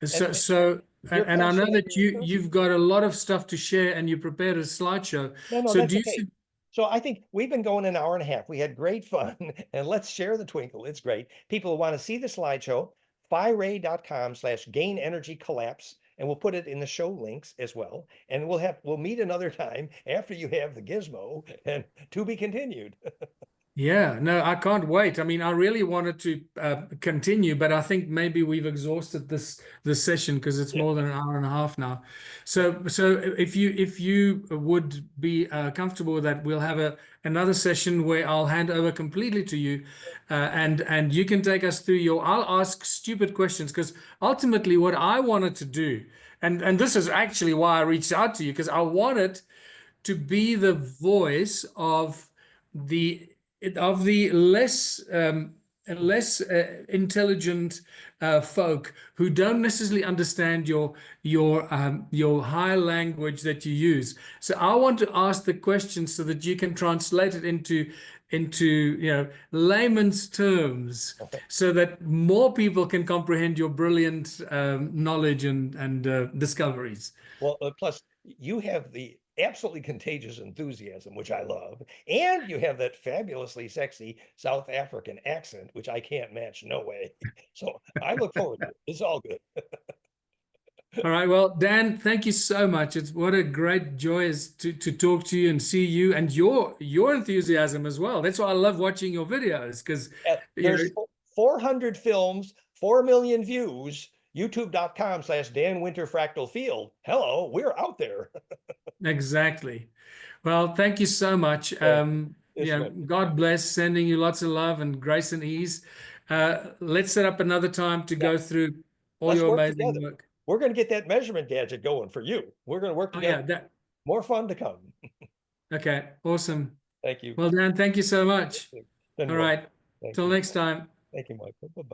I know that you've got a lot of stuff to share, and you prepared a slideshow. No, so that's okay. So I think we've been going an hour and a half. We had great fun, and let's share the twinkle. It's great. People want to see the slideshow, phiray.com/gain energy collapse. And we'll put it in the show links as well. And we'll meet another time after you have the gizmo, and to be continued. Yeah, no, I can't wait. I mean, I really wanted to continue, but I think maybe we've exhausted this session because it's more than an hour and a half now. So if you would be comfortable with that, we'll have another session where I'll hand over completely to you, and you can take us through I'll ask stupid questions because ultimately what I wanted to do, and this is actually why I reached out to you, because I wanted to be the voice of the less intelligent folk who don't necessarily understand your high language that you use. So I want to ask the question so that you can translate it into layman's terms, so that more people can comprehend your brilliant knowledge and discoveries. Well, plus you have the absolutely contagious enthusiasm, which I love, and you have that fabulously sexy South African accent, which I can't match, no way. So I look forward to it. It's all good. All right. Well, Dan, thank you so much. It's what a great joy is to talk to you and see you and your enthusiasm as well. That's why I love watching your videos because There's 400 films, 4 million views, youtube.com/Dan Winter Fractal Field. Hello, we're out there. exactly. Well, thank you so much. God bless, sending you lots of love and grace and ease. Let's set up another time to go through all Let's your work amazing together. work. We're going to get that measurement gadget going for you. We're going to work Oh, together. yeah. More fun to come. Okay. Awesome. Thank you. Well, Dan, thank you so much. Been All well. right. Thank Till you. next time. Thank you, Michael. Bye-bye.